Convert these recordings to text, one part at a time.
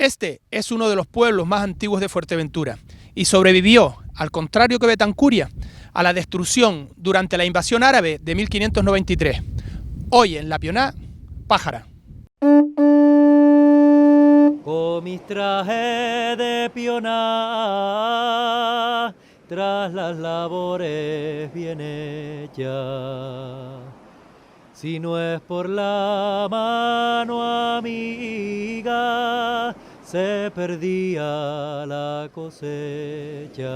Este es uno de los pueblos más antiguos de Fuerteventura y sobrevivió, al contrario que Betancuria, a la destrucción durante la invasión árabe de 1593. Hoy en La Pioná, Pájara. Con mis trajes de pioná, tras las labores bien hechas. Si no es por la mano amiga, se perdía la cosecha.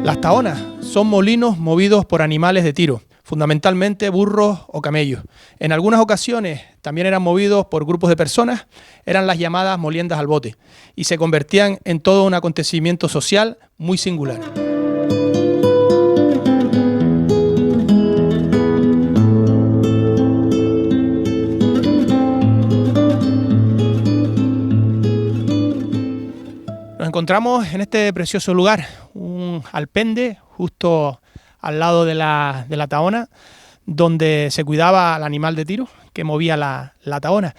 Las tahonas son molinos movidos por animales de tiro, fundamentalmente burros o camellos. En algunas ocasiones también eran movidos por grupos de personas, eran las llamadas moliendas al bote, y se convertían en todo un acontecimiento social muy singular. Nos encontramos en este precioso lugar, un alpende justo al lado de la tahona, donde se cuidaba al animal de tiro que movía la tahona.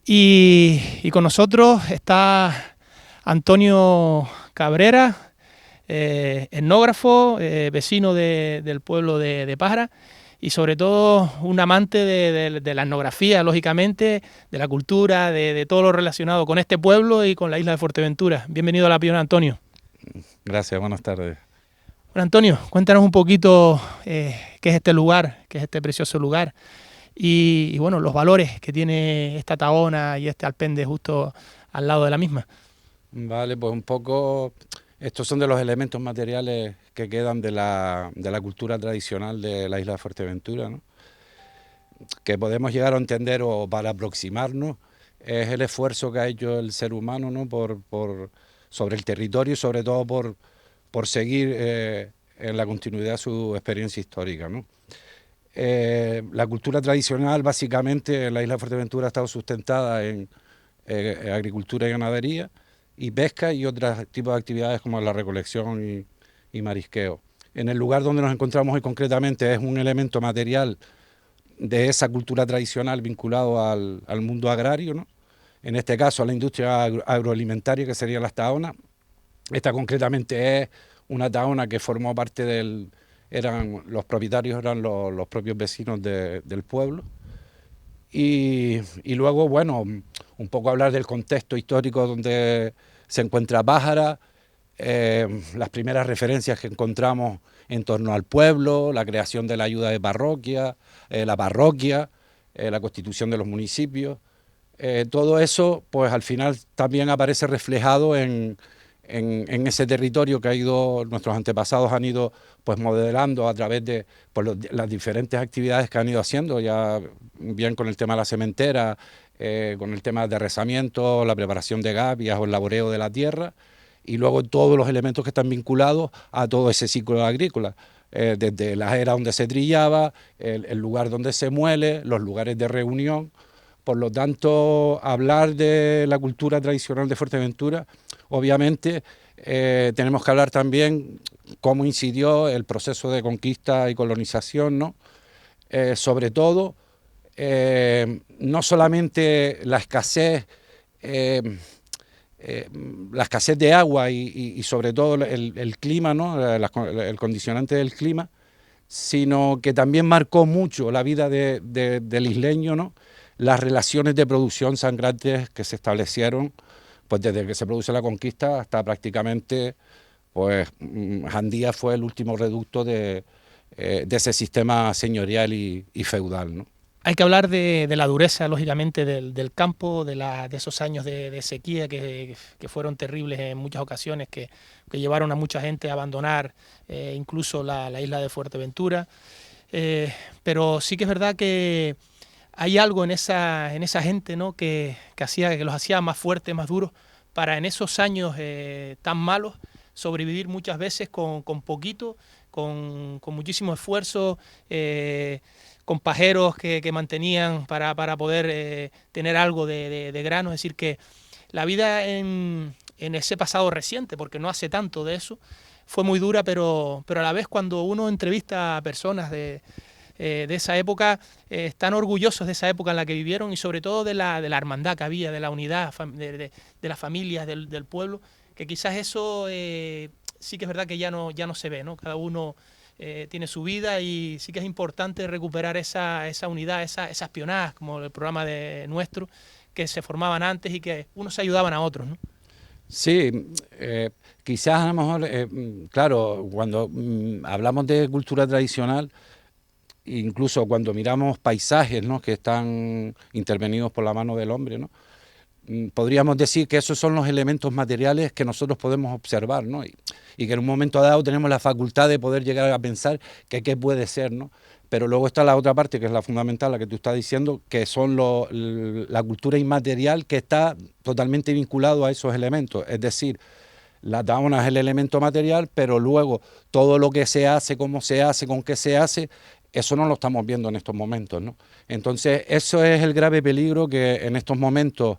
Y con nosotros está Antonio Cabrera, etnógrafo, vecino del pueblo de Pájara, y sobre todo un amante de la etnografía, lógicamente, de la cultura, de todo lo relacionado con este pueblo y con la isla de Fuerteventura. Bienvenido a La Pioná, Antonio. Gracias, buenas tardes. Bueno, Antonio, cuéntanos un poquito qué es este lugar, qué es este precioso lugar y bueno, los valores que tiene esta tahona y este alpende justo al lado de la misma. Vale, pues un poco, estos son de los elementos materiales que quedan de la cultura tradicional de la isla de Fuerteventura, ¿no? Que podemos llegar a entender o para aproximarnos, es el esfuerzo que ha hecho el ser humano, ¿no? Sobre el territorio y sobre todo por seguir en la continuidad de su experiencia histórica, ¿no? La cultura tradicional básicamente en la isla de Fuerteventura ha estado sustentada en agricultura y ganadería y pesca y otros tipos de actividades como la recolección y marisqueo. En el lugar donde nos encontramos hoy concretamente es un elemento material de esa cultura tradicional vinculado al mundo agrario, ¿no? En este caso a la industria agroalimentaria, que serían las tahonas. Esta concretamente es una tahona que formó parte los propietarios eran los propios vecinos del pueblo. Y luego, bueno, un poco hablar del contexto histórico donde se encuentra Pájara, las primeras referencias que encontramos en torno al pueblo, la creación de la ayuda de parroquia, la parroquia, la constitución de los municipios. Todo eso, pues al final también aparece reflejado en ese territorio que nuestros antepasados han ido pues modelando a través de las diferentes actividades que han ido haciendo, ya bien con el tema de la sementera, con el tema de arrezamiento, la preparación de gavias o el laboreo de la tierra, y luego todos los elementos que están vinculados a todo ese ciclo agrícola, desde la era donde se trillaba, el lugar donde se muele, los lugares de reunión. Por lo tanto, hablar de la cultura tradicional de Fuerteventura, obviamente tenemos que hablar también cómo incidió el proceso de conquista y colonización, ¿no? Sobre todo, no solamente la escasez la escasez de agua y sobre todo el clima, ¿no? El condicionante del clima, sino que también marcó mucho la vida del isleño, ¿no? Las relaciones de producción sangrantes que se establecieron pues desde que se produce la conquista hasta prácticamente, pues Jandía fue el último reducto de ese sistema señorial y feudal, ¿no? Hay que hablar de la dureza, lógicamente, del campo, de esos años de sequía que fueron terribles en muchas ocasiones, que llevaron a mucha gente a abandonar incluso la isla de Fuerteventura. Pero sí que es verdad que hay algo en esa gente, ¿no? que los hacía más fuertes, más duros, para en esos años tan malos sobrevivir muchas veces con poquito, con muchísimo esfuerzo, con pajeros que mantenían para poder tener algo de grano. Es decir, que la vida en ese pasado reciente, porque no hace tanto de eso, fue muy dura, pero a la vez cuando uno entrevista a personas de esa época, están orgullosos de esa época en la que vivieron y sobre todo de la hermandad que había, de la unidad de las familias, del pueblo, que quizás eso sí que es verdad que ya no se ve, ¿no? Cada uno tiene su vida y sí que es importante recuperar esa unidad, esas pionadas, como el programa nuestro, que se formaban antes y que unos se ayudaban a otros, ¿no? Sí, quizás a lo mejor, claro, cuando hablamos de cultura tradicional, incluso cuando miramos paisajes, ¿no? Que están intervenidos por la mano del hombre, ¿no? Podríamos decir que esos son los elementos materiales que nosotros podemos observar, ¿no? Y que en un momento dado tenemos la facultad de poder llegar a pensar que qué puede ser, ¿no? Pero luego está la otra parte, que es la fundamental, la que tú estás diciendo, que son la cultura inmaterial, que está totalmente vinculado a esos elementos. Es decir, la taona es el elemento material, pero luego todo lo que se hace, cómo se hace, con qué se hace, eso no lo estamos viendo en estos momentos, ¿no? Entonces, eso es el grave peligro que en estos momentos,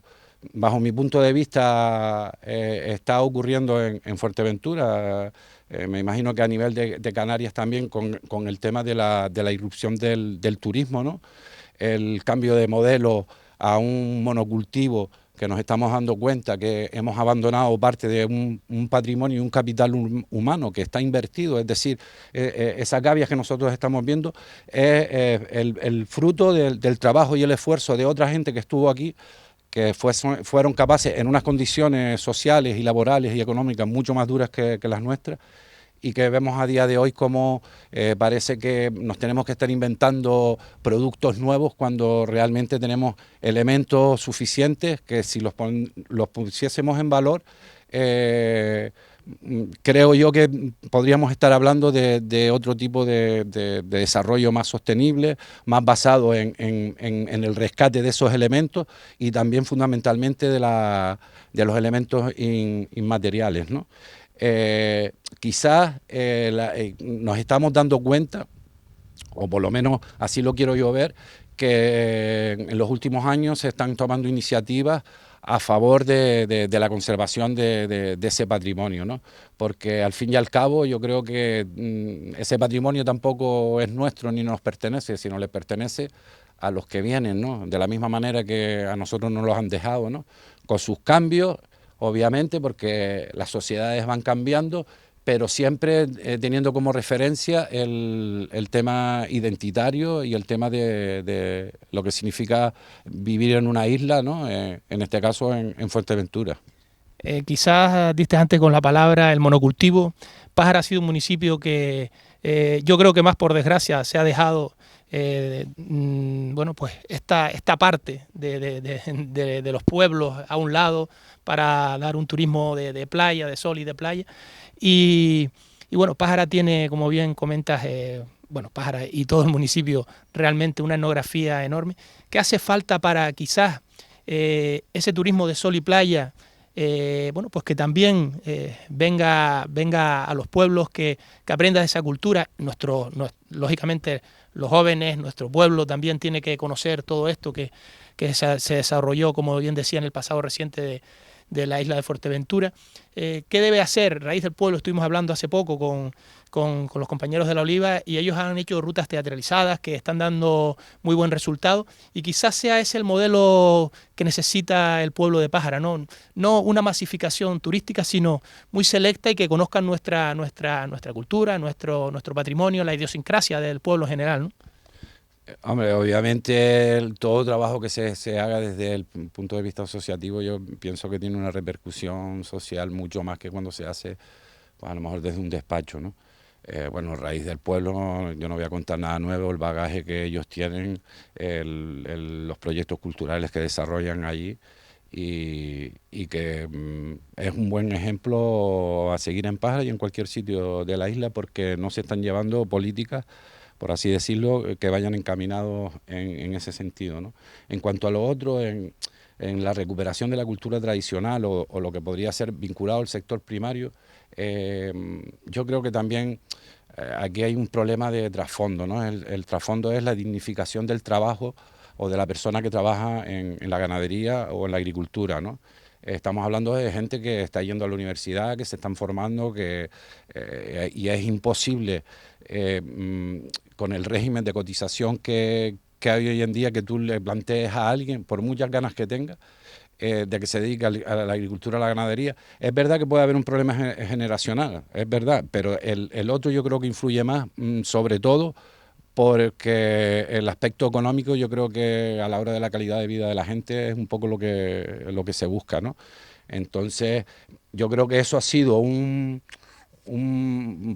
bajo mi punto de vista, está ocurriendo en Fuerteventura. Me imagino que a nivel de Canarias también, con el tema de la irrupción del turismo, ¿no? El cambio de modelo a un monocultivo, que nos estamos dando cuenta que hemos abandonado parte de un patrimonio y un capital humano que está invertido. Es decir, esas gavias que nosotros estamos viendo es el fruto del trabajo y el esfuerzo de otra gente que estuvo aquí, que fueron capaces, en unas condiciones sociales y laborales y económicas mucho más duras que las nuestras, y que vemos a día de hoy como parece que nos tenemos que estar inventando productos nuevos cuando realmente tenemos elementos suficientes que, si los pusiésemos en valor, creo yo que podríamos estar hablando de otro tipo de desarrollo más sostenible, más basado en el rescate de esos elementos y también fundamentalmente de los elementos inmateriales, ¿no? Quizás nos estamos dando cuenta, o por lo menos así lo quiero yo ver, que en los últimos años se están tomando iniciativas a favor de la conservación de ese patrimonio, ¿no? Porque al fin y al cabo yo creo que ese patrimonio tampoco es nuestro ni nos pertenece, sino le pertenece a los que vienen, ¿no? De la misma manera que a nosotros nos los han dejado, ¿no? Con sus cambios, obviamente, porque las sociedades van cambiando, pero siempre teniendo como referencia el tema identitario y el tema de lo que significa vivir en una isla, ¿no? En este caso en Fuerteventura. Quizás diste antes con la palabra el monocultivo. Pájara ha sido un municipio que yo creo que más por desgracia se ha dejado bueno, pues esta parte de los pueblos a un lado para dar un turismo de playa, de sol y de playa. Y bueno, Pájara tiene, como bien comentas, bueno, Pájara y todo el municipio, realmente una etnografía enorme, que hace falta para quizás ese turismo de sol y playa, bueno, pues que también venga a los pueblos, que aprenda de esa cultura. Lógicamente, los jóvenes, nuestro pueblo también tiene que conocer todo esto que se desarrolló, como bien decía, en el pasado reciente de la isla de Fuerteventura. ¿Qué debe hacer? Raíz del Pueblo, estuvimos hablando hace poco con los compañeros de La Oliva, y ellos han hecho rutas teatralizadas que están dando muy buen resultado, y quizás sea ese el modelo que necesita el pueblo de Pájara, no una masificación turística, sino muy selecta y que conozcan nuestra cultura, nuestro patrimonio, la idiosincrasia del pueblo en general, ¿no? Hombre, obviamente todo trabajo que se haga desde el punto de vista asociativo, yo pienso que tiene una repercusión social mucho más que cuando se hace, pues a lo mejor desde un despacho, ¿no? Bueno, Raíz del Pueblo, yo no voy a contar nada nuevo, el bagaje que ellos tienen, los proyectos culturales que desarrollan allí, y que es un buen ejemplo a seguir en Pájara y en cualquier sitio de la isla, porque no se están llevando políticas, por así decirlo, que vayan encaminados en ese sentido, ¿no? En cuanto a lo otro, en la recuperación de la cultura tradicional o lo que podría ser vinculado al sector primario, yo creo que también aquí hay un problema de trasfondo, ¿no? El trasfondo es la dignificación del trabajo o de la persona que trabaja en la ganadería o en la agricultura, ¿no? Estamos hablando de gente que está yendo a la universidad, que se están formando, y es imposible con el régimen de cotización que hay hoy en día, que tú le plantees a alguien, por muchas ganas que tenga, de que se dedique a la agricultura, a la ganadería. Es verdad que puede haber un problema generacional, es verdad, pero el otro yo creo que influye más, sobre todo porque el aspecto económico, yo creo que a la hora de la calidad de vida de la gente es un poco lo que se busca, ¿no? Entonces, yo creo que eso ha sido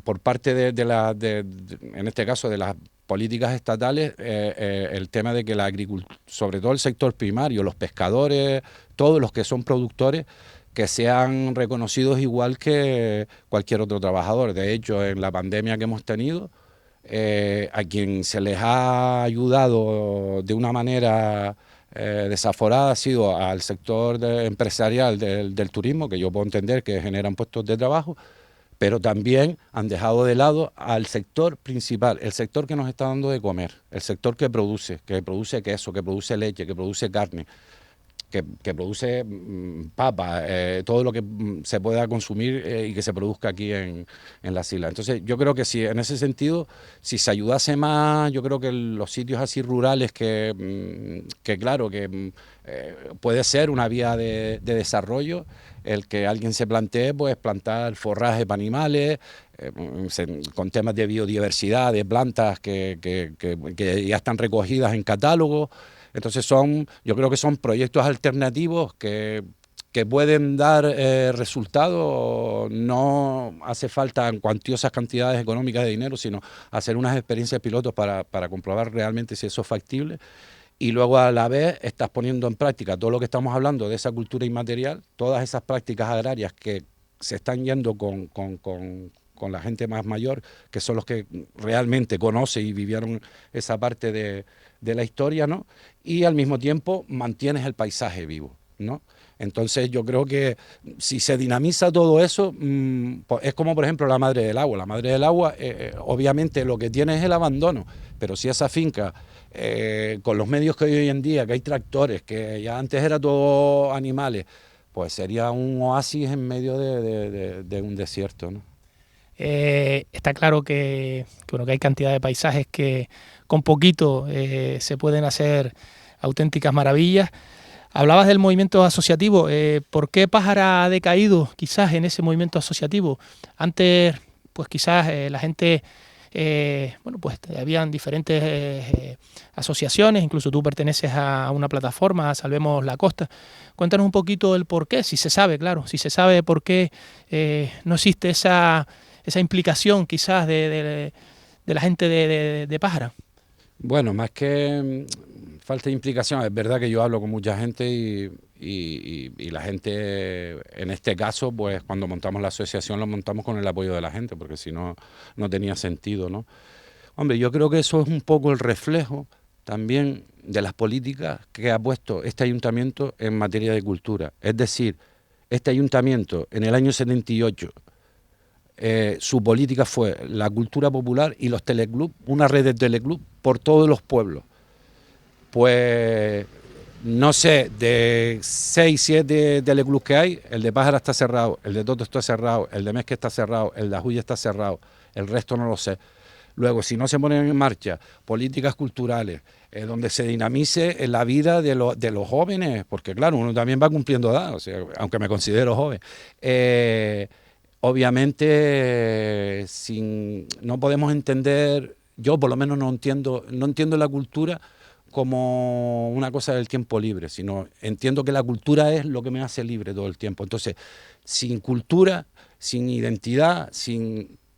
por parte en este caso, de las políticas estatales, el tema de que la agricultura, sobre todo el sector primario, los pescadores, todos los que son productores, que sean reconocidos igual que cualquier otro trabajador. De hecho, en la pandemia que hemos tenido, a quien se les ha ayudado de una manera desaforada ha sido al sector empresarial del turismo, que yo puedo entender que generan puestos de trabajo, pero también han dejado de lado al sector principal, el sector que nos está dando de comer, el sector que produce queso, que produce leche, que produce carne, que produce papa, todo lo que se pueda consumir y que se produzca aquí en las islas. Entonces yo creo que si en ese sentido, si se ayudase más, yo creo que los sitios así rurales que claro, que puede ser una vía de desarrollo, el que alguien se plantee pues plantar forraje para animales, con temas de biodiversidad, de plantas que ya están recogidas en catálogos. Entonces yo creo que son proyectos alternativos que pueden dar resultados. No hace falta cuantiosas cantidades económicas de dinero, sino hacer unas experiencias pilotos para comprobar realmente si eso es factible. Y luego a la vez estás poniendo en práctica todo lo que estamos hablando de esa cultura inmaterial, todas esas prácticas agrarias que se están yendo con la gente más mayor, que son los que realmente conocen y vivieron esa parte de la historia, ¿no? Y al mismo tiempo mantienes el paisaje vivo, ¿no? Entonces yo creo que si se dinamiza todo eso, pues es como por ejemplo la Madre del Agua. La Madre del Agua obviamente lo que tiene es el abandono, pero si esa finca, con los medios que hay hoy en día, que hay tractores, que ya antes era todo animales, pues sería un oasis en medio de un desierto, ¿no? Está claro que hay cantidad de paisajes que con poquito se pueden hacer auténticas maravillas. Hablabas del movimiento asociativo. ¿Por qué Pájara ha decaído quizás en ese movimiento asociativo? Antes, pues quizás la gente, pues habían diferentes asociaciones, incluso tú perteneces a una plataforma, a Salvemos la Costa. Cuéntanos un poquito el por qué, si se sabe, claro, si se sabe por qué no existe esa implicación quizás de la gente de Pájara. Bueno, más que falta de implicación, es verdad que yo hablo con mucha gente y la gente, en este caso, pues cuando montamos la asociación lo montamos con el apoyo de la gente, porque si no, no tenía sentido, ¿no? Hombre, yo creo que eso es un poco el reflejo también de las políticas que ha puesto este ayuntamiento en materia de cultura. Es decir, este ayuntamiento en el año 78... su política fue la cultura popular y los teleclubs, una red de teleclub por todos los pueblos. Pues no sé, de 6, 7 teleclubs que hay, el de Pájara está cerrado, el de Toto está cerrado, el de Mezque está cerrado, el de Ajuya está cerrado, el resto no lo sé. Luego, si no se ponen en marcha políticas culturales, donde se dinamice la vida de los jóvenes, porque claro, uno también va cumpliendo edad, o sea, aunque me considero joven, obviamente no podemos entender, yo por lo menos no entiendo la cultura como una cosa del tiempo libre, sino entiendo que la cultura es lo que me hace libre todo el tiempo. Entonces, sin cultura, sin identidad,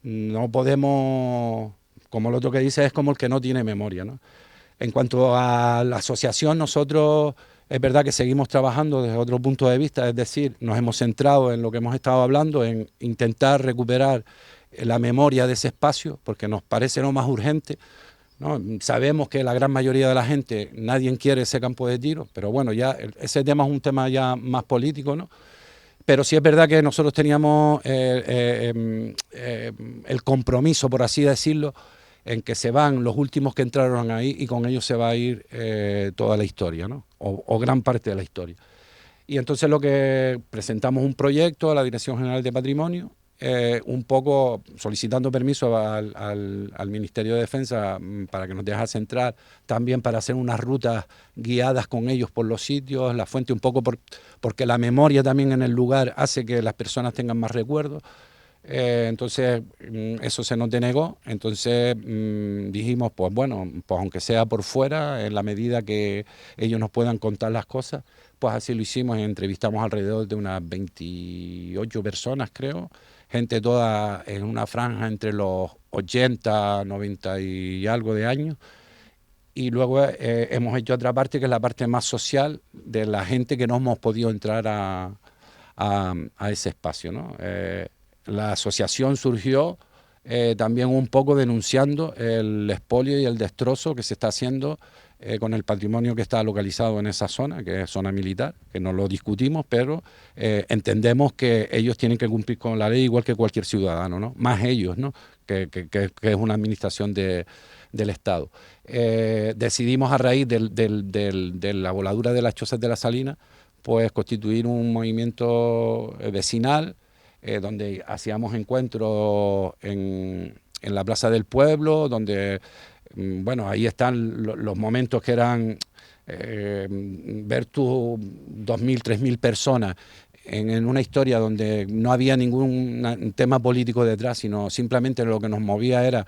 no podemos, como el otro que dice, es como el que no tiene memoria, ¿no? En cuanto a la asociación, nosotros es verdad que seguimos trabajando desde otro punto de vista, es decir, nos hemos centrado en lo que hemos estado hablando, en intentar recuperar la memoria de ese espacio, porque nos parece lo más urgente, ¿no? Sabemos que la gran mayoría de la gente, nadie quiere ese campo de tiro, pero bueno, ya ese tema es un tema ya más político, ¿no? Pero sí es verdad que nosotros teníamos el compromiso, por así decirlo, en que se van los últimos que entraron ahí y con ellos se va a ir toda la historia, ¿no? O gran parte de la historia. Y entonces lo que presentamos un proyecto a la Dirección General de Patrimonio, un poco solicitando permiso al Ministerio de Defensa para que nos dejase entrar, también para hacer unas rutas guiadas con ellos por los sitios, la fuente un poco porque la memoria también en el lugar hace que las personas tengan más recuerdos. Entonces eso se nos denegó, entonces dijimos, pues bueno, pues aunque sea por fuera, en la medida que ellos nos puedan contar las cosas, pues así lo hicimos y entrevistamos alrededor de unas 28 personas, creo, gente toda en una franja entre los 80, 90 y algo de años. Y luego hemos hecho otra parte que es la parte más social de la gente que no hemos podido entrar a ese espacio, ¿no? La asociación surgió también un poco denunciando el expolio y el destrozo que se está haciendo con el patrimonio que está localizado en esa zona, que es zona militar, que no lo discutimos, pero entendemos que ellos tienen que cumplir con la ley igual que cualquier ciudadano, ¿no? Más ellos, ¿no? que es una administración del Estado. Decidimos a raíz de la voladura de las chozas de la Salina, pues constituir un movimiento vecinal, donde hacíamos encuentros en la Plaza del Pueblo, donde, bueno, ahí están los momentos que eran ver tú 2.000, 3.000 personas en una historia donde no había ningún tema político detrás, sino simplemente lo que nos movía era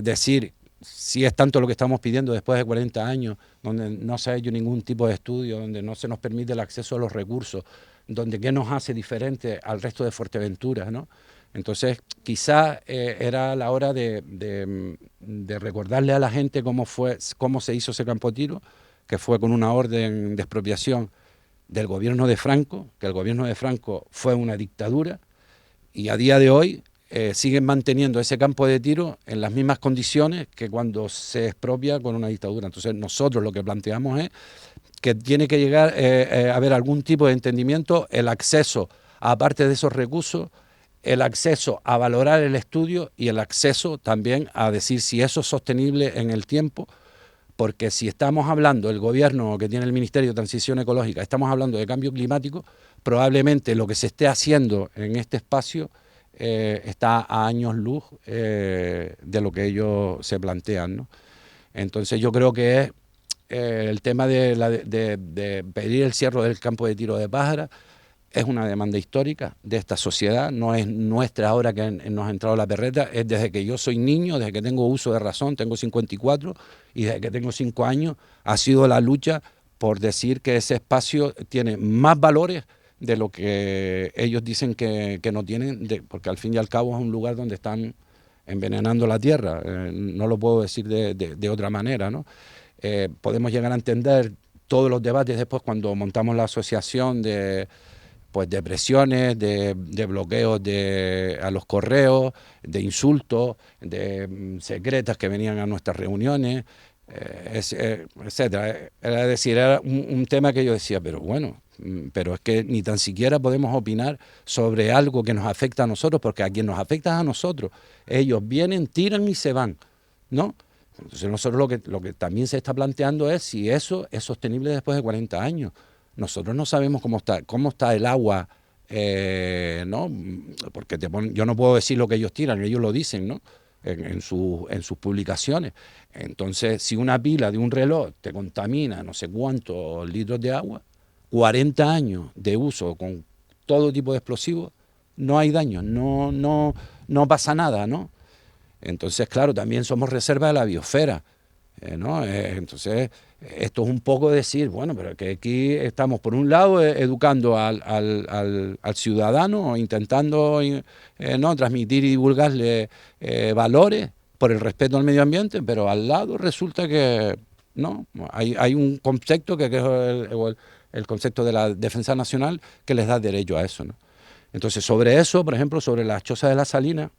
decir si es tanto lo que estamos pidiendo después de 40 años, donde no se ha hecho ningún tipo de estudio, donde no se nos permite el acceso a los recursos, donde qué nos hace diferente al resto de Fuerteventura, ¿no? Entonces, quizás era la hora de recordarle a la gente cómo se hizo ese campo de tiro, que fue con una orden de expropiación del gobierno de Franco, que el gobierno de Franco fue una dictadura, y a día de hoy siguen manteniendo ese campo de tiro en las mismas condiciones que cuando se expropia con una dictadura. Entonces, nosotros lo que planteamos es que tiene que llegar a haber algún tipo de entendimiento, el acceso, aparte de esos recursos, el acceso a valorar el estudio y el acceso también a decir si eso es sostenible en el tiempo, porque si estamos hablando, el gobierno que tiene el Ministerio de Transición Ecológica, estamos hablando de cambio climático, probablemente lo que se esté haciendo en este espacio está a años luz de lo que ellos se plantean, ¿no? Entonces yo creo que es el tema de pedir el cierre del campo de tiro de Pájara es una demanda histórica de esta sociedad, no es nuestra ahora que nos ha entrado la perreta, es desde que yo soy niño, desde que tengo uso de razón, tengo 54, y desde que tengo 5 años ha sido la lucha por decir que ese espacio tiene más valores de lo que ellos dicen que no tienen, porque al fin y al cabo es un lugar donde están envenenando la tierra, no lo puedo decir de otra manera, ¿no? Podemos llegar a entender todos los debates después cuando montamos la asociación de presiones, de bloqueos a los correos, de insultos, de secretas que venían a nuestras reuniones, etcétera. Es decir, era un tema que yo decía, pero bueno, pero es que ni tan siquiera podemos opinar sobre algo que nos afecta a nosotros, porque a quien nos afecta es a nosotros. Ellos vienen, tiran y se van, ¿no? Entonces nosotros lo que también se está planteando es si eso es sostenible después de 40 años. Nosotros no sabemos cómo está el agua, ¿no? Porque yo no puedo decir lo que ellos tiran, ellos lo dicen, ¿no? En sus publicaciones. Entonces, si una pila de un reloj te contamina no sé cuántos litros de agua, 40 años de uso con todo tipo de explosivos, no hay daño, no pasa nada, ¿no? Entonces, claro, también somos reserva de la biosfera, ¿no? Entonces, esto es un poco decir, bueno, pero que aquí estamos, por un lado, educando al ciudadano, intentando ¿no? transmitir y divulgarle valores por el respeto al medio ambiente, pero al lado resulta que no, hay un concepto que es el concepto de la defensa nacional que les da derecho a eso, ¿no? Entonces, sobre eso, por ejemplo, sobre las chozas de la Salina,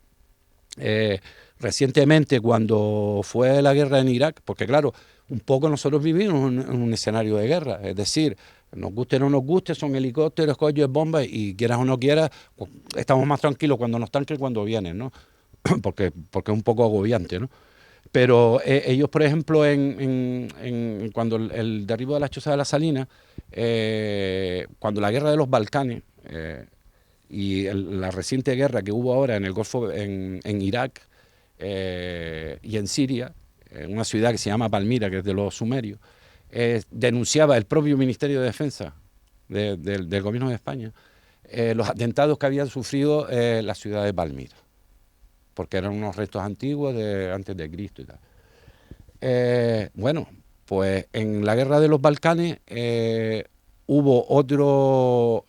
recientemente cuando fue la guerra en Irak, porque claro, un poco nosotros vivimos en un escenario de guerra, es decir, nos guste o no nos guste, son helicópteros, coches, bombas, y quieras o no quieras, pues, estamos más tranquilos cuando nos están que cuando vienen, ¿no? porque es un poco agobiante, ¿no? Pero ellos, por ejemplo, cuando el derribo de las chozas de la Salina, cuando la guerra de los Balcanes y la reciente guerra que hubo ahora en el Golfo, en Irak y en Siria, en una ciudad que se llama Palmira, que es de los sumerios, denunciaba el propio Ministerio de Defensa del Gobierno de España los atentados que habían sufrido la ciudad de Palmira, porque eran unos restos antiguos de antes de Cristo y tal. Bueno, pues en la guerra de los Balcanes hubo otro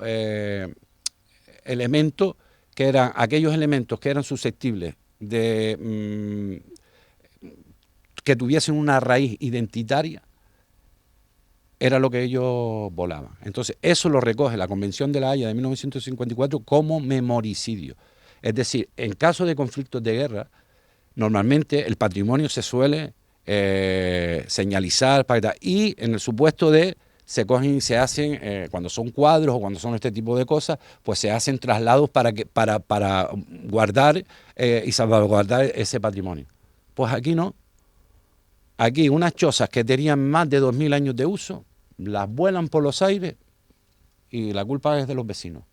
elemento, que eran aquellos elementos que eran susceptibles de que tuviesen una raíz identitaria, era lo que ellos volaban. Entonces, eso lo recoge la Convención de La Haya de 1954 como memoricidio. Es decir, en caso de conflictos de guerra, normalmente el patrimonio se suele señalizar, y en el supuesto de se cogen y se hacen, cuando son cuadros o cuando son este tipo de cosas, pues se hacen traslados para guardar y salvaguardar ese patrimonio. Pues aquí no. Aquí unas chozas que tenían más de 2000 años de uso, las vuelan por los aires y la culpa es de los vecinos.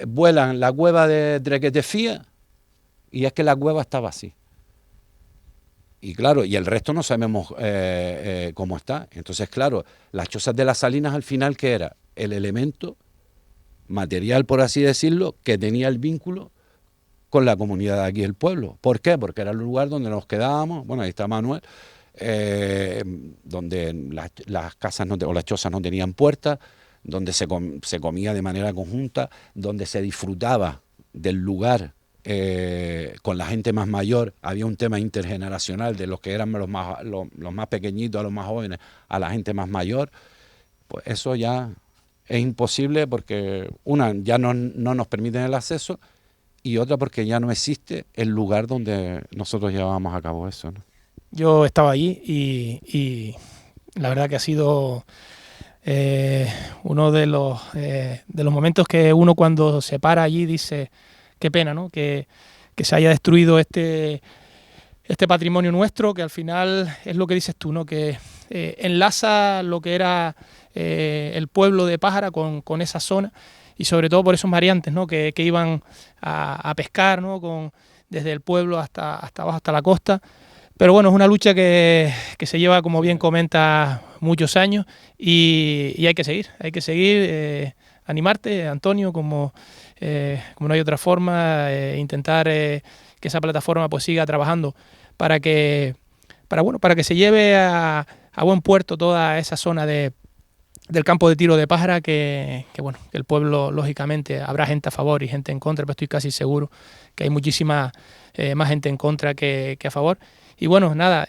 Vuelan la cueva de Trequetefía y es que la cueva estaba así. Y claro, y el resto no sabemos cómo está. Entonces, claro, las chozas de las Salinas al final, ¿qué era? El elemento material, por así decirlo, que tenía el vínculo con la comunidad de aquí del pueblo. ¿Por qué? Porque era el lugar donde nos quedábamos, bueno, ahí está Manuel, donde las casas o las chozas no tenían puertas, donde se comía de manera conjunta, donde se disfrutaba del lugar con la gente más mayor. Había un tema intergeneracional de los que eran los más pequeñitos a los más jóvenes, a la gente más mayor. Pues eso ya es imposible porque una, ya no nos permiten el acceso, y otra porque ya no existe el lugar donde nosotros llevábamos a cabo eso, ¿no? Yo estaba allí y la verdad que ha sido uno de los momentos que uno cuando se para allí dice, qué pena, ¿no? Que se haya destruido este patrimonio nuestro, que al final es lo que dices tú, ¿no? Que enlaza lo que era el pueblo de Pájara con esa zona, y sobre todo por esos variantes, ¿no? que iban a pescar, ¿no? Desde el pueblo hasta abajo, hasta la costa. Pero bueno, es una lucha que se lleva, como bien comenta, muchos años, y hay que seguir, animarte, Antonio, como no hay otra forma, intentar que esa plataforma pues siga trabajando para que se lleve a buen puerto toda esa zona del campo de tiro de Pájara, que el pueblo, lógicamente, habrá gente a favor y gente en contra, pero estoy casi seguro que hay muchísima más gente en contra que a favor. Y bueno, nada,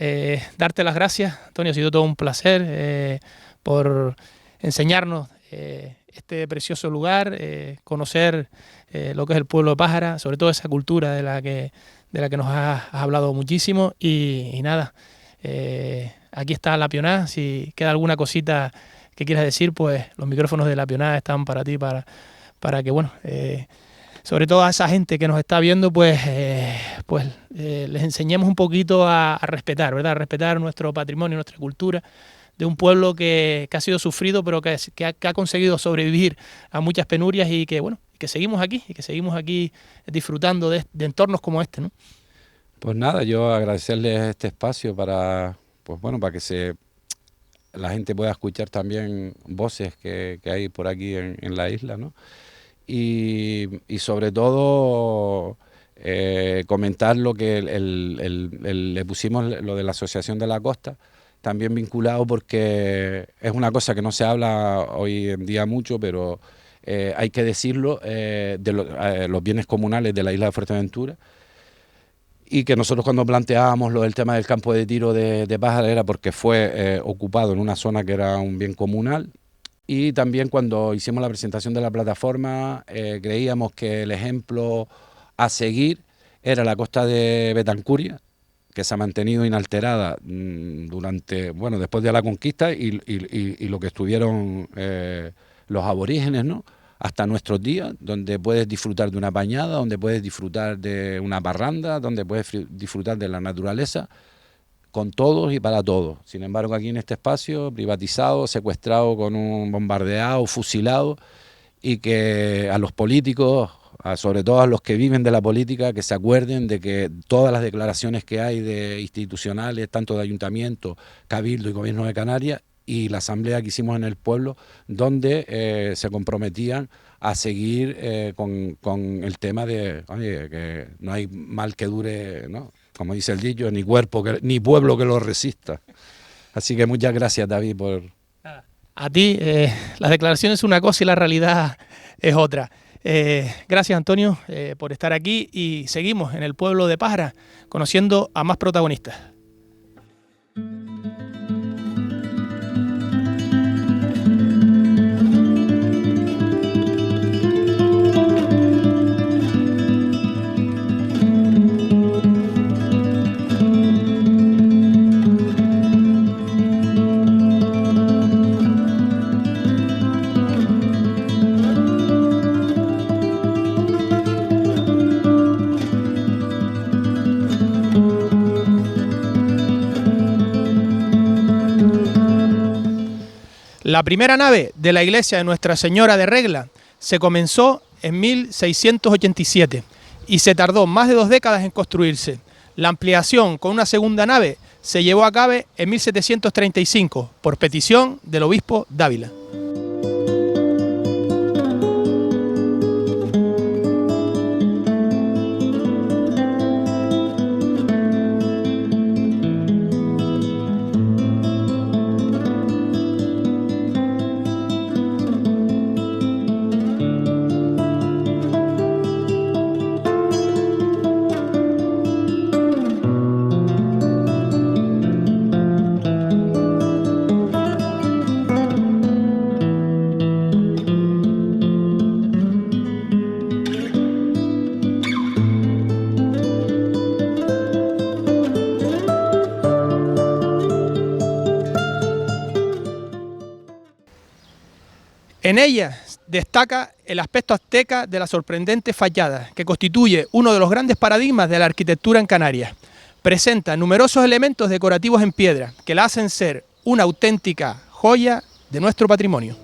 darte las gracias, Antonio, ha sido todo un placer por enseñarnos este precioso lugar, conocer lo que es el pueblo de Pájara, sobre todo esa cultura de la que nos has hablado muchísimo, y nada, aquí está La Pionada. Si queda alguna cosita que quieras decir, pues los micrófonos de La Pionada están para ti, para que, sobre todo a esa gente que nos está viendo, pues pues les enseñemos un poquito a respetar, ¿verdad? A respetar nuestro patrimonio, nuestra cultura, de un pueblo que ha sido sufrido, pero que ha conseguido sobrevivir a muchas penurias y que, bueno, que seguimos aquí disfrutando de entornos como este, ¿no? Pues nada, yo agradecerles este espacio para, pues bueno, para que la gente pueda escuchar también voces que hay por aquí en la isla, ¿no? Y sobre todo comentar lo que le pusimos, lo de la Asociación de la Costa, también vinculado porque es una cosa que no se habla hoy en día mucho, pero hay que decirlo, de los bienes comunales de la isla de Fuerteventura, y que nosotros cuando planteábamos el tema del campo de tiro de Pájara era porque fue ocupado en una zona que era un bien comunal. Y también cuando hicimos la presentación de la plataforma creíamos que el ejemplo a seguir era la costa de Betancuria, que se ha mantenido inalterada durante, bueno, después de la conquista y lo que estuvieron los aborígenes, ¿no? Hasta nuestros días, donde puedes disfrutar de una bañada, donde puedes disfrutar de una parranda, donde puedes disfrutar de la naturaleza, con todos y para todos. Sin embargo, aquí en este espacio, privatizado, secuestrado, con un bombardeado, fusilado, y que a los políticos, sobre todo a los que viven de la política, que se acuerden de que todas las declaraciones que hay de institucionales, tanto de ayuntamiento, cabildo y gobierno de Canarias, y la asamblea que hicimos en el pueblo, donde se comprometían a seguir con el tema de, oye, que no hay mal que dure, ¿no? Como dice el dicho, ni pueblo que lo resista. Así que muchas gracias, David, por... A ti, las declaraciones es una cosa y la realidad es otra. Gracias, Antonio, por estar aquí, y seguimos en el pueblo de Pájara conociendo a más protagonistas. La primera nave de la iglesia de Nuestra Señora de Regla se comenzó en 1687 y se tardó más de 2 décadas en construirse. La ampliación con una segunda nave se llevó a cabo en 1735 por petición del obispo Dávila. En ella destaca el aspecto azteca de la sorprendente fachada, que constituye uno de los grandes paradigmas de la arquitectura en Canarias. Presenta numerosos elementos decorativos en piedra, que la hacen ser una auténtica joya de nuestro patrimonio.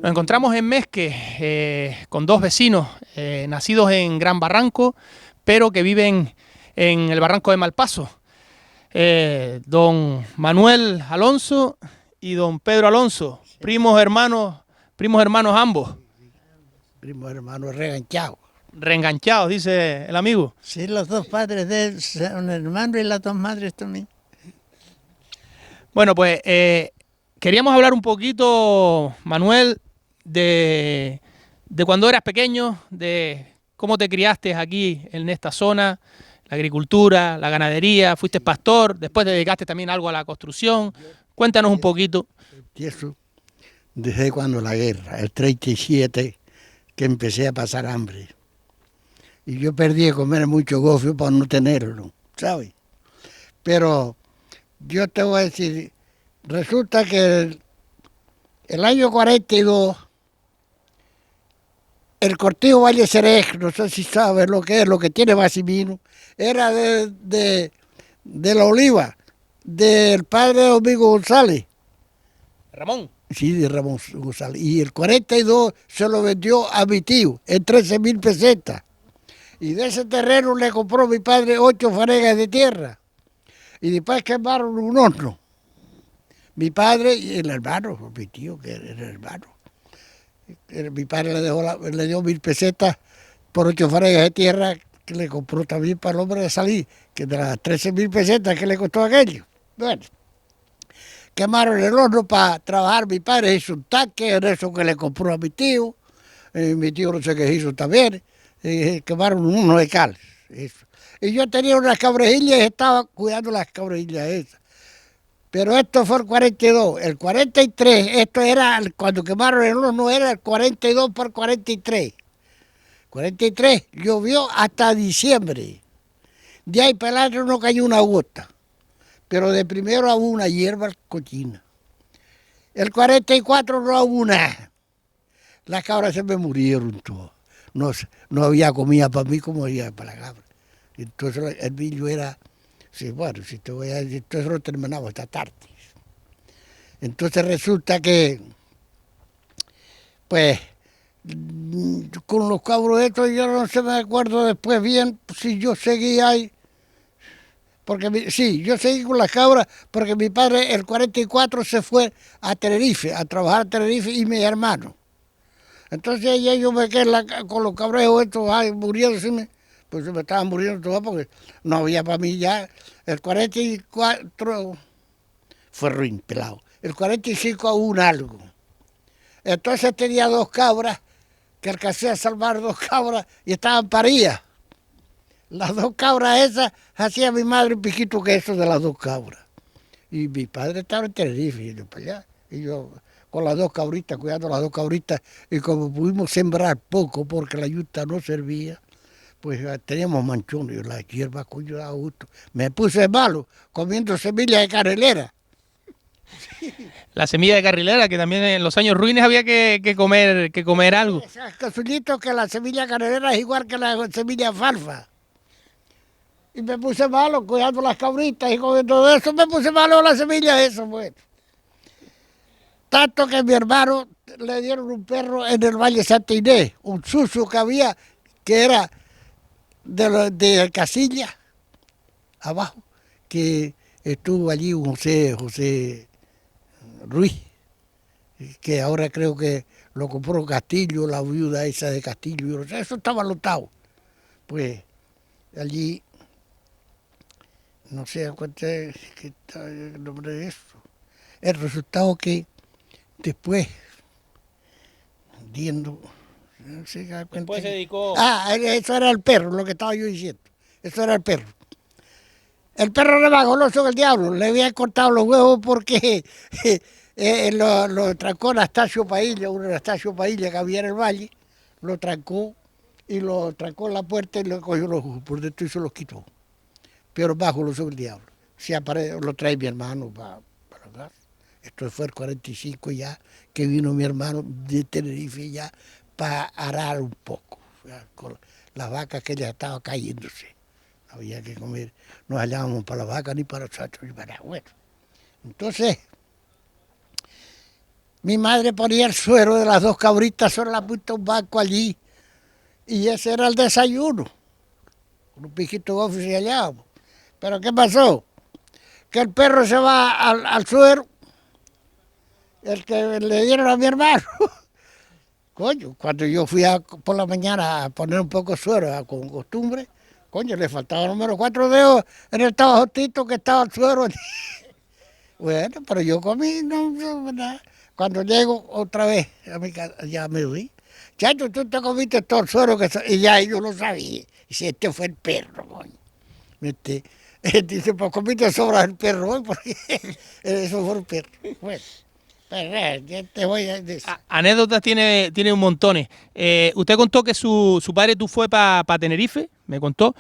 Nos encontramos en Mesque con 2 vecinos nacidos en Gran Barranco, pero que viven en el barranco de Malpaso. Don Manuel Alonso y don Pedro Alonso, primos hermanos ambos. Primos hermanos reenganchados. Reenganchados, dice el amigo. Sí, los 2 padres de él son hermanos y las 2 madres también. Bueno, pues, ¿qué queríamos hablar un poquito, Manuel, de cuando eras pequeño, de cómo te criaste aquí en esta zona, la agricultura, la ganadería, fuiste pastor, después te dedicaste también algo a la construcción. Cuéntanos un poquito. Empiezo desde cuando la guerra, el 37, que empecé a pasar hambre. Y yo perdí de comer mucho gofio para no tenerlo, ¿sabes? Pero yo te voy a decir, resulta que el año 42, el Cortijo Valle Cerej, no sé si sabes lo que es, lo que tiene Massimino, era de la Oliva, del padre Domingo González. Ramón. Sí, de Ramón González. Y el 42 se lo vendió a mi tío en 13.000 pesetas. Y de ese terreno le compró mi padre 8 fanegas de tierra. Y después quemaron un horno. Mi padre y el hermano, mi tío, que era el hermano. Mi padre le dio 1.000 pesetas por 8 fanegas de tierra que le compró también para el hombre de salir, que de las 13.000 pesetas que le costó aquello. Bueno, quemaron el horno para trabajar. Mi padre hizo un tanque en eso que le compró a mi tío. Mi tío no sé qué hizo también. Quemaron uno de cal. Eso. Y yo tenía unas cabrejillas y estaba cuidando las cabrejillas esas. Pero esto fue el 42. El 43, esto era, cuando quemaron el horno, era el 42 por 43. 43 llovió hasta diciembre. De ahí para adelante no cayó una gota. Pero de primero hubo una hierba cochina. El 44 no hubo nada. Las cabras se me murieron todas. No había comida para mí como había para la cabra. Entonces el billo era, sí, bueno, si te voy a decir, entonces lo terminaba esta tarde. Entonces resulta que, pues, con los cabros estos yo no se me acuerdo después bien si yo seguí ahí. Porque sí, yo seguí con las cabras porque mi padre el 44 se fue a Tenerife, a trabajar a Tenerife y mi hermano. Entonces ya yo me quedé con los cabrejos estos muriéndose, pues se me estaban muriendo todos porque no había para mí ya. El 44 fue ruin, pelado. El 45 aún algo. Entonces tenía 2 cabras, que alcancé a salvar 2 cabras y estaban paridas. Las 2 cabras esas hacía mi madre un piquito queso de las 2 cabras. Y mi padre estaba en Tenerife y yo para allá. Y yo con las 2 cabritas, cuidando las 2 cabritas. Y como pudimos sembrar poco porque la yuta no servía, pues teníamos manchones. Y la hierba, coño, daba gusto. Me puse malo comiendo semillas de canelera. La semilla de carrilera, que también en los años ruines había que comer algo. Casullitos que la semilla canelera es igual que la semilla falfa. Y me puse malo cuidando las cabritas y comiendo todo eso, me puse malo la semilla de eso, bueno. Tanto que a mi hermano le dieron un perro en el Valle Santa Inés, un sucio que había, que era de Casilla, abajo, que estuvo allí un José Ruiz, que ahora creo que lo compró Castillo, la viuda esa de Castillo, eso estaba lotado. Pues allí, no sé qué está el nombre de eso. El resultado que después, viendo, no sé qué. Después se dedicó. Eso era el perro, lo que estaba yo diciendo. Eso era el perro. El perro era más goloso que el diablo. Le había cortado los huevos porque lo trancó Anastasio Pailla, un Anastasio Pailla que había en el valle, lo trancó y lo trancó en la puerta y le cogió los ojos por dentro y se los quitó. Pero más goloso que el diablo. Lo trae mi hermano para hablar. Esto fue el 45 ya, que vino mi hermano de Tenerife ya para arar un poco. Con las vacas que ya estaban cayéndose. Había que comer, no hallábamos para las vacas ni para los chachos ni para nada. Bueno, entonces, mi madre ponía el suero de las 2 cabritas sobre la punta de un banco allí, y ese era el desayuno. Con un piquito de gofio y hallábamos. Pero ¿qué pasó? Que el perro se va al suero, el que le dieron a mi hermano. Coño, cuando yo fui por la mañana a poner un poco de suero con costumbre, coño, le faltaban número 4 dedos en el tabajotito que estaba el suero. Bueno, pero yo comí, nada. Cuando llego otra vez a mi casa, ya me oí. Chacho, tú te comiste todo el suero y ya yo lo sabía. Y si este fue el perro, coño. Dice, pues comiste sobra el perro hoy porque eso fue el perro. Bueno, pero ya te voy a decir. Anécdotas tiene un montón. Usted contó que su padre tú fue para Tenerife, me contó.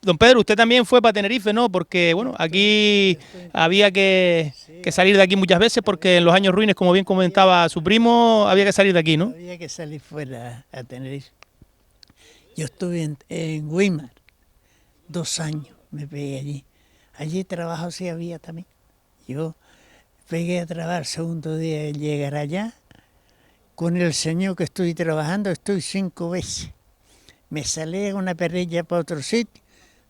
Don Pedro, usted también fue para Tenerife, ¿no? Porque, bueno, aquí había que salir de aquí muchas veces porque en los años ruines, como bien comentaba su primo, había que salir de aquí, ¿no? Había que salir fuera a Tenerife. Yo estuve en Weimar 2 años, me pegué allí. Allí trabajo sí había también. Yo pegué a trabajar segundo día de llegar allá. Con el señor que estoy trabajando estoy 5 veces. Me salí en una perrilla para otro sitio.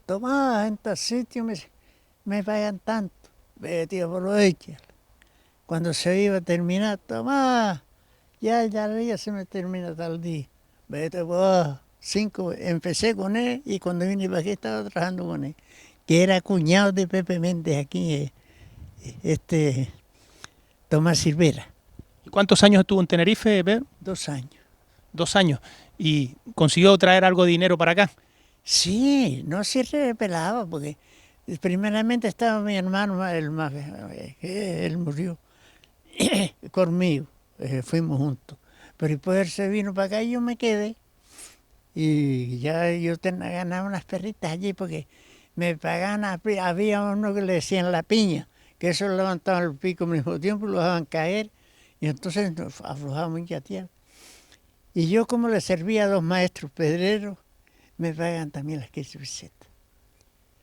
Tomá, en tal sitio me pagan tanto. Vete, aprovecha. Cuando se iba a terminar, tomá, ya se me termina tal día. Vete, vos. 5, empecé con él y cuando vine para aquí estaba trabajando con él, que era cuñado de Pepe Méndez aquí, Tomás Silvera. ¿Y cuántos años estuvo en Tenerife, Pedro? 2 años. 2 años. ¿Y consiguió traer algo de dinero para acá? Sí, no se repelaba porque primeramente estaba mi hermano, él murió conmigo, fuimos juntos. Pero después él se vino para acá y yo me quedé. Y ya yo ganaba unas perritas allí porque me pagaban, había uno que le decían la piña, que eso levantaban el pico al mismo tiempo y lo dejaban caer y entonces aflojaba mucha tierra. Y yo como le servía a 2 maestros pedreros, me pagan también las 15 pesetas,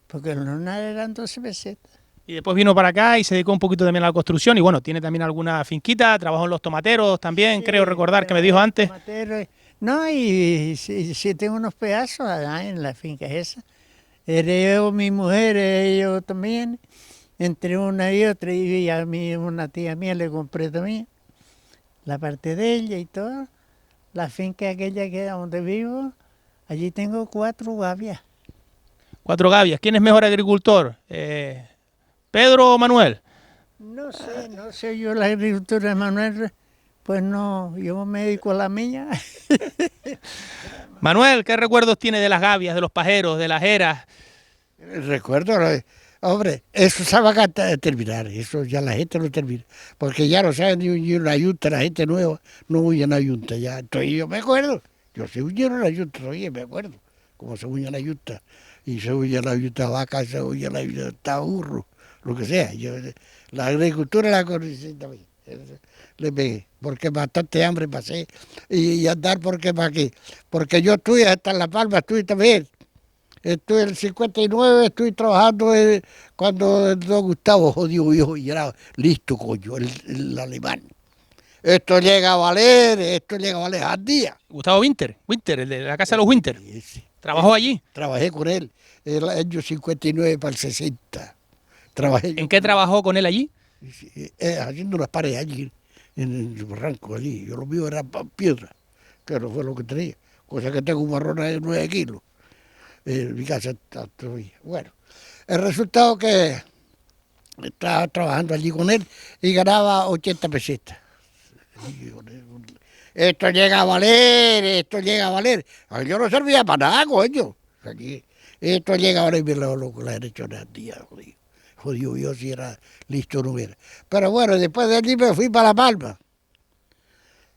porque el normal eran 12 pesetas. Y después vino para acá y se dedicó un poquito también a la construcción y bueno, tiene también alguna finquita, trabajó en los tomateros también, sí, creo recordar que me dijo antes. No, y sí tengo unos pedazos allá en la finca esa. Heredó mi mujer, yo también, entre una y otra, y a mí, una tía mía le compré también la parte de ella y todo. La finca aquella que es donde vivo, allí tengo 4 gavias. 4 gavias. ¿Quién es mejor agricultor? ¿Pedro o Manuel? No sé, yo la agricultura de Manuel, pues no, yo me dedico a la mía. Manuel, ¿qué recuerdos tiene de las gavias, de los pajeros, de las eras? Recuerdo, hombre, eso se va a terminar, eso ya la gente lo termina, porque ya no sabe ni una yunta, la gente nueva no huye una yunta ya. Entonces yo me acuerdo, yo se huyeron la yunta, oye, me acuerdo, cómo se huye la yunta, y se huye la yunta vaca, se huye la yunta burro, lo que sea. Yo, la agricultura la conocí también, le pegué, porque bastante hambre pasé, y andar porque para qué, porque yo estuve hasta en La Palma, estuve también. Estuve en el 59, estuve trabajando cuando el don Gustavo jodió viejo y era listo, coño, el alemán. Esto llega a valer al día. Gustavo Winter, el de la casa de los Winter. Sí. ¿Trabajó allí? Trabajé con él en el año 59 para el 60. Trabajé. ¿En qué trabajó con él allí? Haciendo unas paredes allí, en el barranco allí. Yo lo mío era piedra, que no fue lo que tenía. Cosa que tengo un marrón de 9 kilos. En mi casa todavía. Bueno, el resultado que estaba trabajando allí con él y ganaba 80 pesetas. Esto llega a valer. Ay, yo no servía para nada, coño. Esto llega a valer, y loco, la derecha al día, jodido. Jodido, yo si era listo no era. Pero bueno, después de allí me fui para La Palma.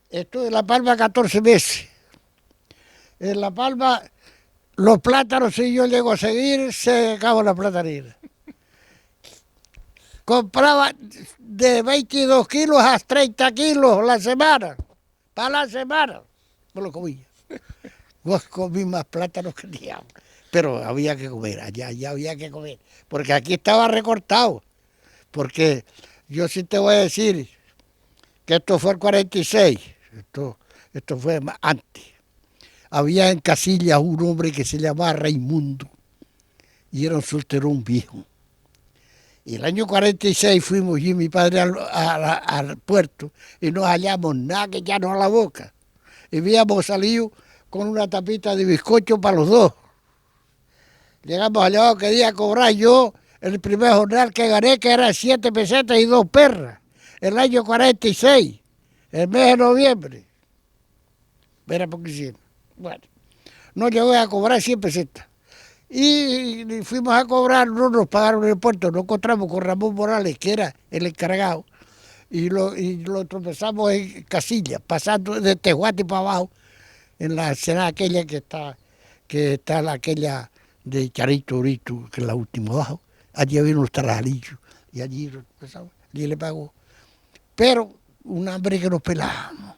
Estuve en La Palma 14 meses. En La Palma, los plátanos, si yo llego a seguir, se acabó la platanera. Compraba de 22 kilos a 30 kilos la semana. Para la semana. Me lo comía. Vos comí más plátanos que el diablo. Pero había que comer, allá había que comer. Porque aquí estaba recortado. Porque yo sí te voy a decir que esto fue el 46. Esto fue antes. Había en Casillas un hombre que se llamaba Raimundo y era un solterón viejo. Y el año 46 fuimos yo y mi padre al puerto y no hallamos nada que echarnos a la boca. Y habíamos salido con una tapita de bizcocho para los dos. Llegamos allá, quería cobrar yo el primer jornal que gané, que era 7 pesetas y 2 perras, el año 46, el mes de noviembre. Mira por qué hicieron. Bueno, no llegué a cobrar 100 pesetas. Y fuimos a cobrar, no nos pagaron el puerto, nos encontramos con Ramón Morales, que era el encargado, y lo tropezamos en Casillas, pasando de Tehuate para abajo, en la escena aquella que está aquella de Charito Urito, que es la última abajo. Allí vino un taralillo, y allí le pagó. Pero un hambre que nos pelábamos.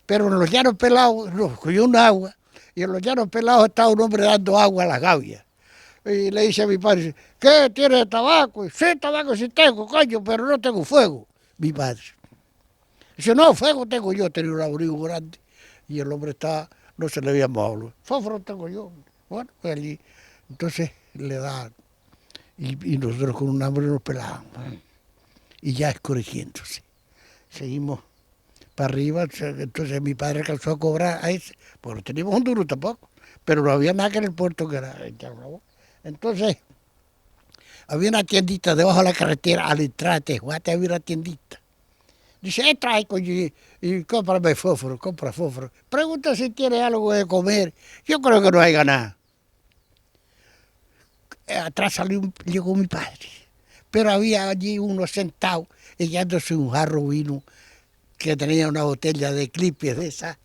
Pero en los llanos pelados nos cogió un agua, y en los llanos pelados estaba un hombre dando agua a las gavias. Y le dice a mi padre, ¿qué tiene de tabaco? Y, sí, tabaco sí tengo, coño, pero no tengo fuego. Mi padre. Dice, no, fuego tengo yo, tenía un abrigo grande. Y el hombre no se le veía más. Fósforo tengo yo. Bueno, pues allí, entonces le da, y nosotros con un hambre nos pelábamos. Y ya escureciéndose. Seguimos para arriba, entonces mi padre alcanzó a cobrar a ese, porque no teníamos un duro tampoco, pero no había nada que en el puerto que era echar una boca. Entonces, había una tiendita debajo de la carretera, al entrar a Tehuate había una tiendita. Dice, trae, coño, y cómprame fósforo, compra fósforo. Pregunta si tiene algo de comer. Yo creo que no hay nada. Atrás llegó mi padre, pero había allí uno sentado, echándose un jarro vino, que tenía una botella de clipes de esa,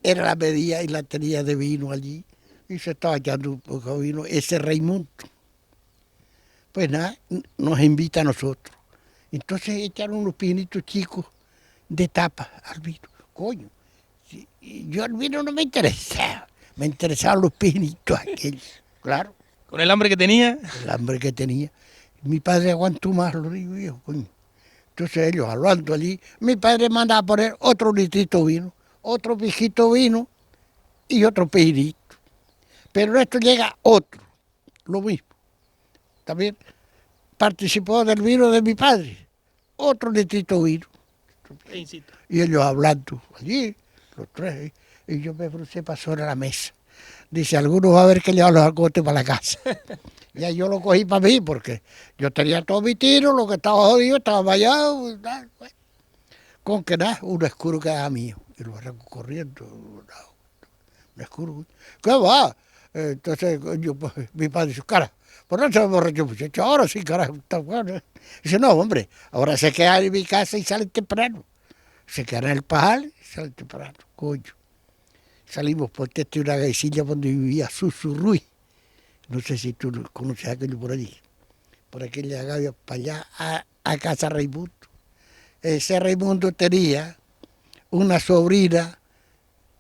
era la medida y la tenía de vino allí, y se estaba echando un poco de vino, ese Raimundo. Pues nada, nos invita a nosotros. Entonces echaron unos pinitos chicos de tapa al vino. Coño, yo al vino no me interesaba, me interesaban los pinitos aquellos, claro. Con el hambre que tenía. El hambre que tenía. Mi padre aguantó más, lo digo yo, coño. Entonces ellos hablando allí, mi padre manda a poner otro litrito vino, otro pijito vino y otro pejito. Pero esto llega otro, lo mismo. También participó del vino de mi padre, otro litrito vino. Y ellos hablando allí, los tres, y yo me crucé para sobre la mesa. Dice, algunos va a ver que llevan los alcoholes para la casa. Ya yo lo cogí para mí, porque yo tenía todo mi tiro, lo que estaba jodido, estaba vallado. Con que nada, un escuro que era mío. Y lo arranco corriendo. Un escuro. ¿Qué va? Entonces, yo, pues, mi padre dice, cara, ¿por qué no se me borrachó, muchacho? Ahora sí, cara, está bueno. Dice, no, hombre, ahora se queda en mi casa y sale temprano. Se queda en el pajal y sale temprano, coño. Salimos por una gaisilla donde vivía Susurruy. No sé si tú conoces aquello por allí. Por aquella gavia para allá a casa Raimundo. Ese Raimundo tenía una sobrina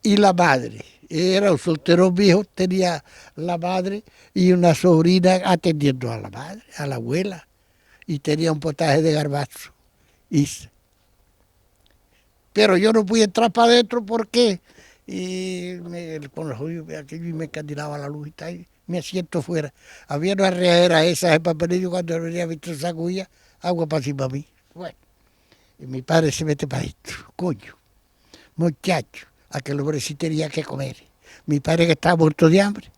y la madre. Era un soltero viejo, tenía la madre y una sobrina atendiendo a la madre, a la abuela. Y tenía un potaje de garbanzo. Pero yo no pude entrar para adentro porque con el joyo aquello y me encandilaba la luz y tal, me asiento fuera. Había una regadera esa de papelillo cuando venía Víctor Sacuya, agua para sí para mí. Bueno, y mi padre se mete para adentro, coño, muchacho, aquel hombre sí tenía que comer. Mi padre que estaba muerto de hambre,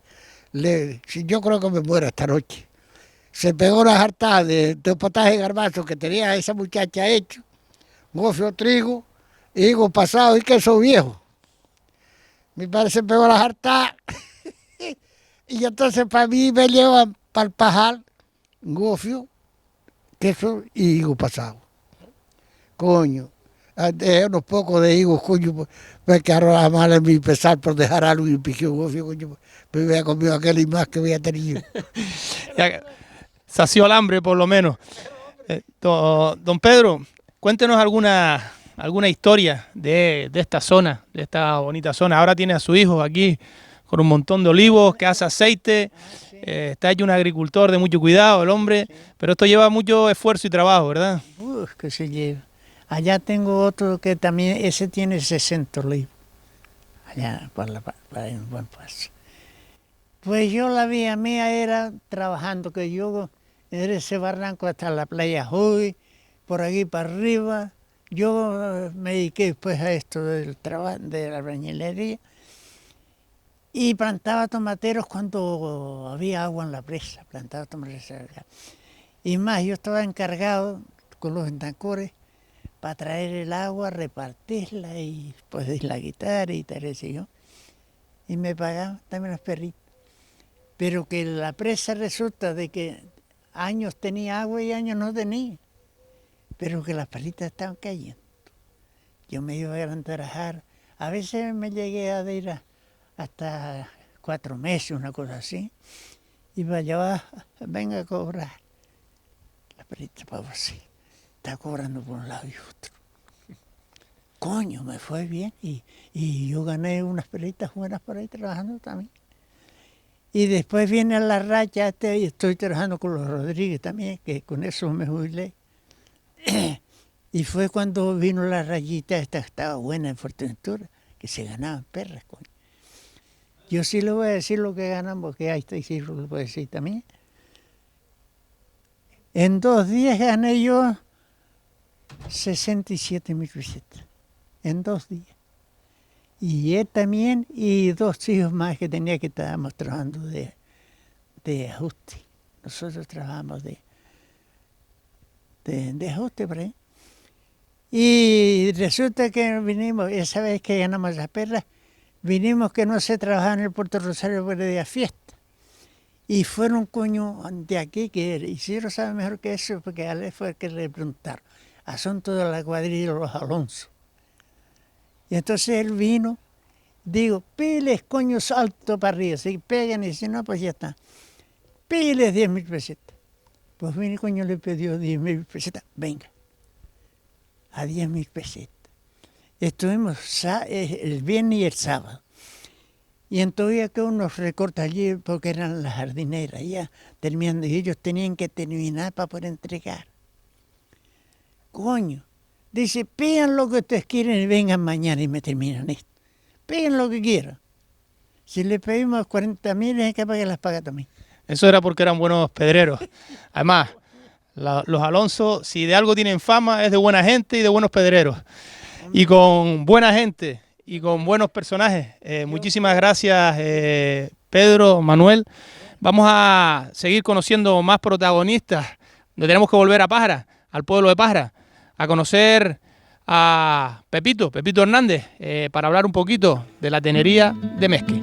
yo creo que me muero esta noche. Se pegó una jartada de potaje de garbanzo que tenía esa muchacha hecho, gofio trigo, higo pasado y queso viejo. Mi padre se pegó la jartada y entonces para mí me llevan para el pajal, gofio, queso y higo pasado. Coño, unos pocos de higos, coño, me quedaron mal en mi pesar por dejar algo y piqué un gofio, coño, me había comido aquel y más que había tenido. Sació el hambre, por lo menos. Don Pedro, cuéntenos alguna historia de esta zona, de esta bonita zona. Ahora tiene a su hijo aquí con un montón de olivos, que hace aceite. Está hecho un agricultor de mucho cuidado, el hombre. Pero esto lleva mucho esfuerzo y trabajo, ¿verdad? Que se lleva. Allá tengo otro que también, ese tiene 60 olivos. Allá, para el Buen Paso. Pues yo la vida mía era trabajando, que yo en ese barranco hasta la playa Hoy, por aquí para arriba. Yo me dediqué después a esto del trabajo, de la albañilería. Y plantaba tomateros cuando había agua en la presa, plantaba tomateros. Y más, yo estaba encargado con los entancores para traer el agua, repartirla y pues la guitarra y tal, ese yo. Y me pagaban también los perritos. Pero que la presa resulta de que años tenía agua y años no tenía. Pero que las perritas estaban cayendo. Yo me iba a trabajar. A veces me llegué a ir hasta 4 meses, una cosa así. Iba allá, venga a cobrar. La perrita, pues sí, está cobrando por un lado y otro. Coño, me fue bien y yo gané unas perritas buenas por ahí trabajando también. Y después viene a la racha y estoy trabajando con los Rodríguez también, que con eso me jubilé. Y fue cuando vino la rayita esta que estaba buena en Fuerteventura, que se ganaban perras, coño. Yo sí le voy a decir lo que ganan, porque ahí está, y sí lo puedo decir también. En 2 días gané yo 67.000 pesetas. En 2 días. Y él también, y 2 hijos más que tenía, que estábamos trabajando de ajuste. Nosotros trabajamos de ajuste por ahí. Y resulta que vinimos, esa vez que ganamos las perras, vinimos que no se trabajaba en el Puerto Rosario por el día de fiesta. Y fueron coño de aquí que Isidro sabe mejor que eso, porque a él fue el que le preguntaron. Asunto de la cuadrilla de los Alonso. Y entonces él vino, digo, píles coño salto para arriba, si pegan y si no, pues ya está. Píles 10.000 pesetas. Pues vine coño le pidió 10.000 pesetas, venga, a 10.000 pesetas. Estuvimos el viernes y el sábado. Y entonces que unos recortes allí, porque eran las jardineras, ya terminando, y ellos tenían que terminar para poder entregar. Coño, dice, pidan lo que ustedes quieren y vengan mañana y me terminan esto. Piden lo que quieran. Si le pedimos 40.000, es capaz que las paga también. Eso era porque eran buenos pedreros. Además, los Alonso, si de algo tienen fama, es de buena gente y de buenos pedreros. Y con buena gente y con buenos personajes. Muchísimas gracias, Pedro, Manuel. Vamos a seguir conociendo más protagonistas. Tenemos que volver a Pájara, al pueblo de Pájara, a conocer a Pepito Hernández, para hablar un poquito de la tenería de Mesque.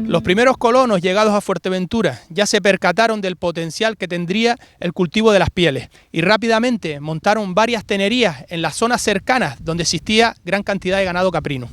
Los primeros colonos llegados a Fuerteventura ya se percataron del potencial que tendría el cultivo de las pieles y rápidamente montaron varias tenerías en las zonas cercanas donde existía gran cantidad de ganado caprino.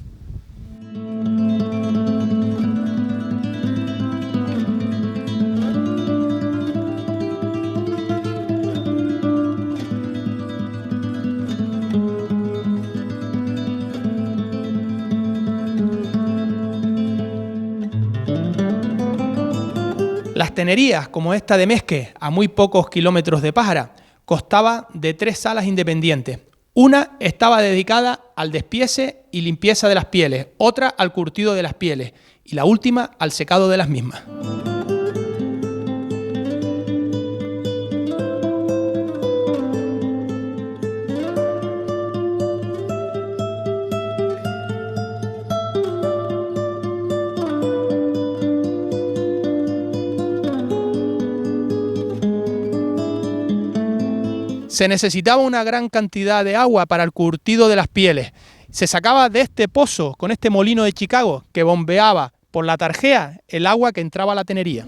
Las tenerías, como esta de Mesque, a muy pocos kilómetros de Pájara, constaba de 3 salas independientes. Una estaba dedicada al despiece y limpieza de las pieles, otra al curtido de las pieles y la última al secado de las mismas. Se necesitaba una gran cantidad de agua para el curtido de las pieles. Se sacaba de este pozo, con este molino de Chicago, que bombeaba por la tarjea el agua que entraba a la tenería.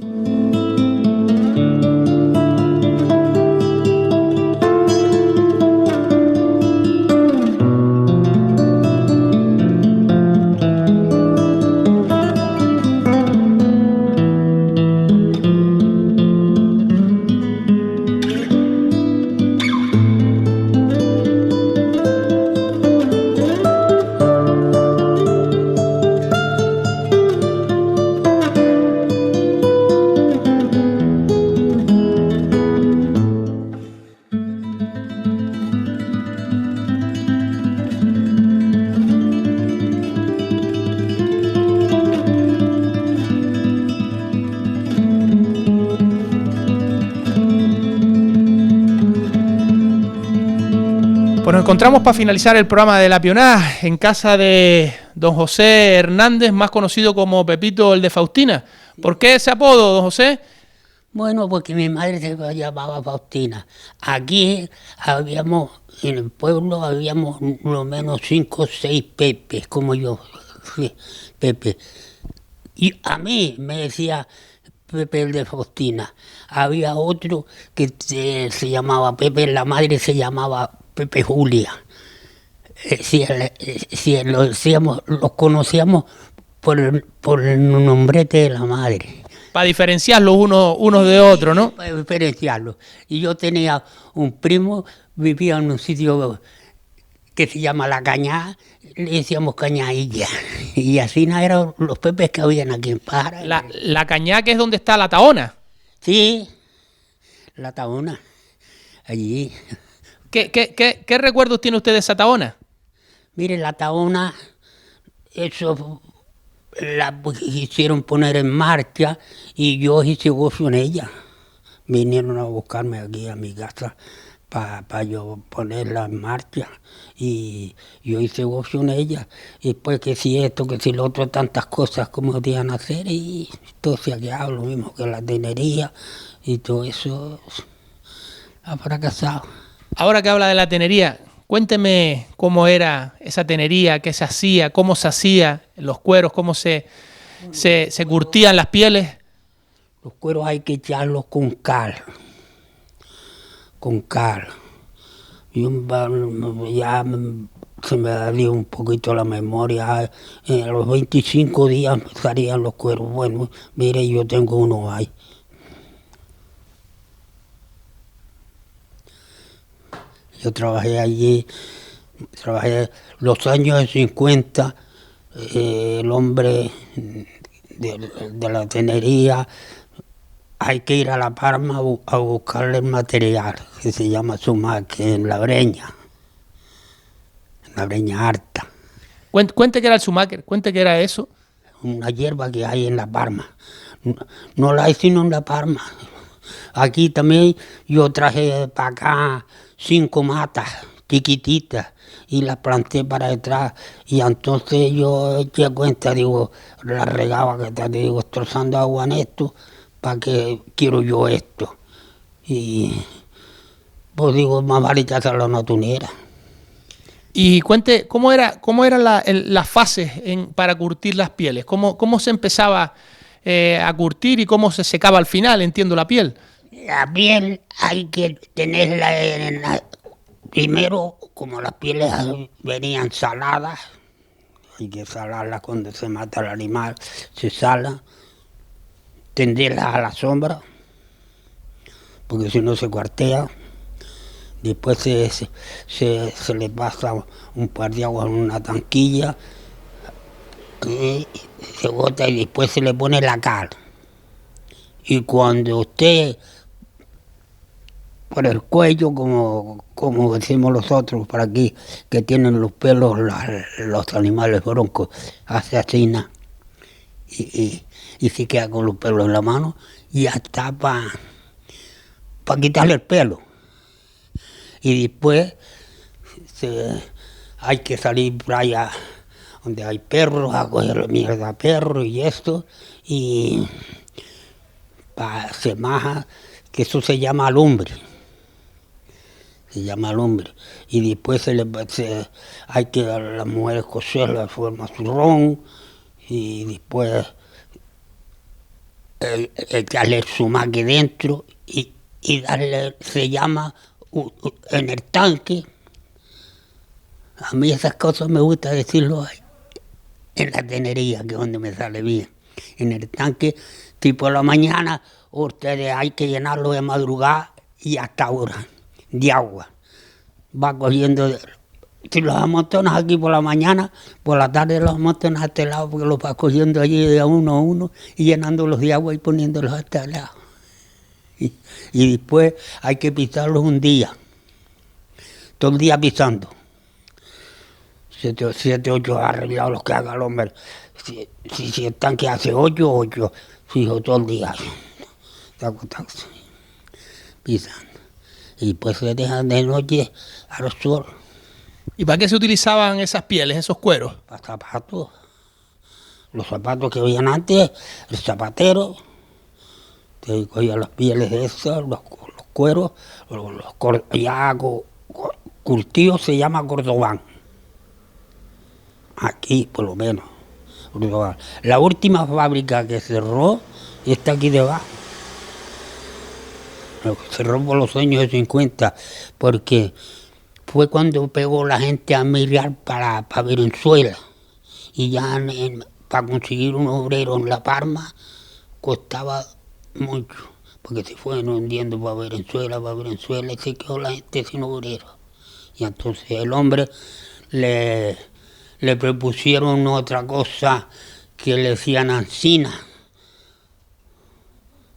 Pues nos encontramos para finalizar el programa de La Pionada en casa de don José Hernández, más conocido como Pepito el de Faustina. ¿Por qué ese apodo, don José? Bueno, porque mi madre se llamaba Faustina. Aquí habíamos, en el pueblo habíamos lo menos 5 o 6 Pepes, como yo, sí, Pepe. Y a mí me decía Pepe el de Faustina. Había otro que se llamaba Pepe, la madre se llamaba Pepe Julia. Lo decíamos, los conocíamos por el nombrete de la madre. Para diferenciarlos unos de otros, ¿no? Para diferenciarlos. Y yo tenía un primo, vivía en un sitio que se llama La Cañada, le decíamos Cañadilla. Y así no eran los pepes que habían aquí en Pájara. La Cañada, que es donde está la Tahona. Sí, la Tahona, allí. ¿Qué recuerdos tiene usted de esa Tahona? Mire, la Tahona, eso la hicieron poner en marcha y yo hice gozo en ella. Vinieron a buscarme aquí a mi casa para yo ponerla en marcha y yo hice gozo en ella. Y pues que si esto, que si lo otro, tantas cosas como podían hacer y todo se ha quedado, lo mismo que la tenería y todo eso ha fracasado. Ahora que habla de la tenería, cuénteme cómo era esa tenería, qué se hacía, cómo se hacía, los cueros, cómo se curtían las pieles. Los cueros hay que echarlos con cal. Con cal. Ya se me daría un poquito la memoria. A los 25 días salían los cueros. Bueno, mire, yo tengo uno ahí. Yo trabajé allí, los años de 50, el hombre de la tenería, hay que ir a La Palma a buscarle el material, que se llama sumaque, en la breña harta. Cuente que era el sumáquer, cuente que era eso. Una hierba que hay en La Palma. No la hay sino en La Palma. Aquí también yo traje para acá 5 matas chiquititas y las planté para detrás y entonces yo eché cuenta, digo, la regaba que te digo, destrozando agua en esto, ¿para qué quiero yo esto? Y pues digo, más vale echárselo a una tunera. Y cuente, ¿cómo eran las fases para curtir las pieles? ¿Cómo se empezaba a curtir y cómo se secaba al final, entiendo, la piel? La piel hay que tenerla primero, como las pieles venían saladas, hay que salarlas cuando se mata el animal, se sala, tenderlas a la sombra, porque si no se cuartea. Después se le pasa un par de agua en una tanquilla, y se bota y después se le pone la cal. Y cuando usted, por el cuello, como decimos los otros por aquí, que tienen los pelos, los animales broncos, hace así, y se queda con los pelos en la mano, y hasta para quitarle el pelo. Y después hay que salir por allá donde hay perros, a coger mierda a perros y esto, y se maja, que eso se llama alumbre. Se llama alumbre. Y después hay que a las mujeres coserla de forma zurrón, y después echarle el sumaque dentro y darle, se llama en el tanque. A mí esas cosas me gusta decirlo en la tenería, que es donde me sale bien. En el tanque, tipo a la mañana, ustedes hay que llenarlo de madrugada y hasta ahora, de agua. Va cogiendo, si los amontonas aquí por la mañana, por la tarde los amontonas a este lado, porque los vas cogiendo allí de uno a uno y llenándolos de agua y poniéndolos a este lado. Y después hay que pisarlos un día, todo el día pisando. 7, 8 arreglados los que haga el hombre. Si están que hace 8, fijo todo el día. Pisando. Y pues se dejan de noche al sol. ¿Y para qué se utilizaban esas pieles, esos cueros? Para zapatos. Los zapatos que habían antes, el zapatero, que cogía las pieles de esas, los cueros, curtidos se llama Cordobán. Aquí, por lo menos. Cordobán. La última fábrica que cerró está aquí debajo. Cerró por los años 50, porque fue cuando pegó la gente a migrar para Venezuela. Y ya para conseguir un obrero en La Palma costaba mucho, porque se fueron hundiendo para Venezuela, y se quedó la gente sin obrero. Y entonces el hombre le propusieron otra cosa que le decían ancina,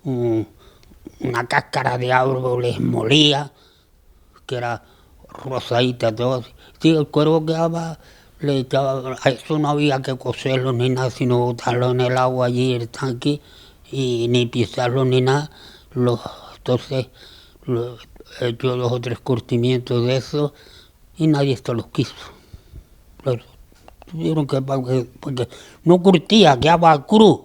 una cáscara de árboles molía, que era rosadita todo. Sí, el cuero quedaba, le echaba, a eso no había que coserlo ni nada, sino botarlo en el agua allí, el tanque, y ni pisarlo ni nada. Entonces he hecho 2 o 3 curtimientos de eso y nadie se los quiso. Pero tuvieron que, porque no curtía, quedaba cruz.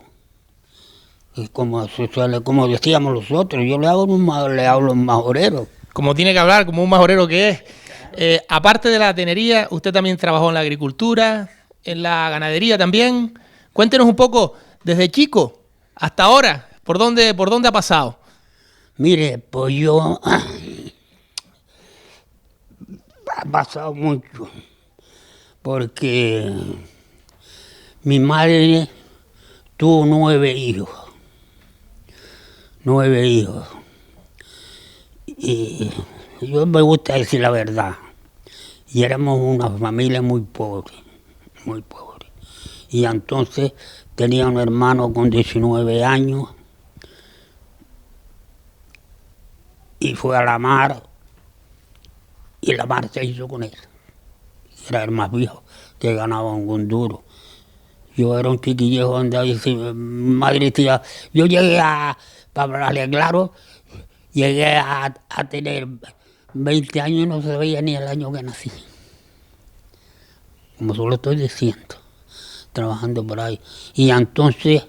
Y como decíamos nosotros, yo le hablo un majorero. Como tiene que hablar, como un majorero que es. Aparte de la tenería, usted también trabajó en la agricultura, en la ganadería también. Cuéntenos un poco, desde chico hasta ahora, ¿por dónde ha pasado? Mire, pues yo ha pasado mucho, porque mi madre tuvo 9 hijos. 9 hijos. Y yo me gusta decir la verdad. Y éramos una familia muy pobre, muy pobre. Y entonces tenía un hermano con 19 años y fue a la mar y la mar se hizo con él. Era el más viejo, que ganaba un duro. Yo era un chiquillejo donde mi madre decía, yo llegué para hablarle claro, llegué a tener 20 años y no se veía ni el año que nací. Como solo estoy diciendo, trabajando por ahí. Y entonces,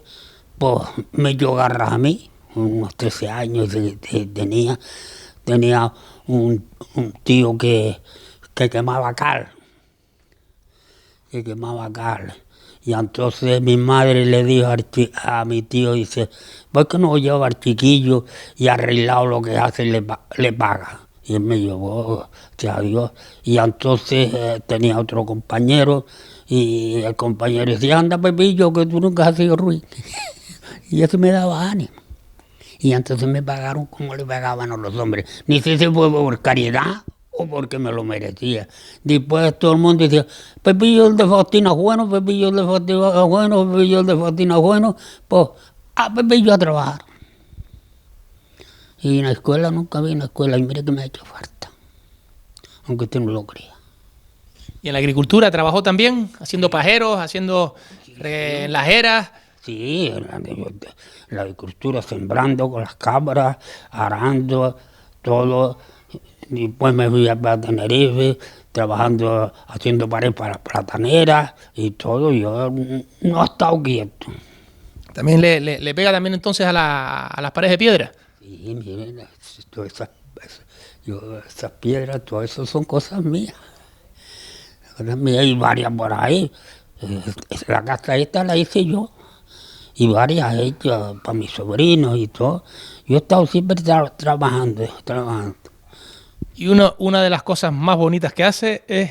pues, me dio garras a mí, unos 13 años tenía un tío que quemaba cal. Y entonces mi madre le dijo a mi tío, dice, ¿por qué no lleva al chiquillo y arreglado lo que hace le paga? Y él me llevó, gracias a Dios. Y entonces tenía otro compañero y el compañero decía, anda Pepillo, que tú nunca has sido ruin. Y eso me daba ánimo. Y entonces me pagaron como le pagaban a los hombres. Ni sé si fue por caridad o porque me lo merecía. Después todo el mundo decía, Pepillo el de Faustina bueno, Pepillo el de Faustina bueno, Pepillo el de Faustina bueno. Pues a Pepillo a trabajar. Y en la escuela nunca vi en la escuela y mire que me ha hecho falta, aunque usted no lo crea. ¿Y en la agricultura trabajó también? Haciendo pajeros, haciendo lajeras. Sí, en la agricultura, sembrando con las cabras, arando, todo. Después me fui a Tenerife, trabajando, haciendo pared para plataneras y todo. Yo no he estado quieto. ¿También le pega también entonces a las paredes de piedra? Sí, miren, esas piedras, todo eso son cosas mías. Hay varias por ahí. La casa esta la hice yo. Y varias hechas para mis sobrinos y todo. Yo he estado siempre trabajando. Y una de las cosas más bonitas que hace es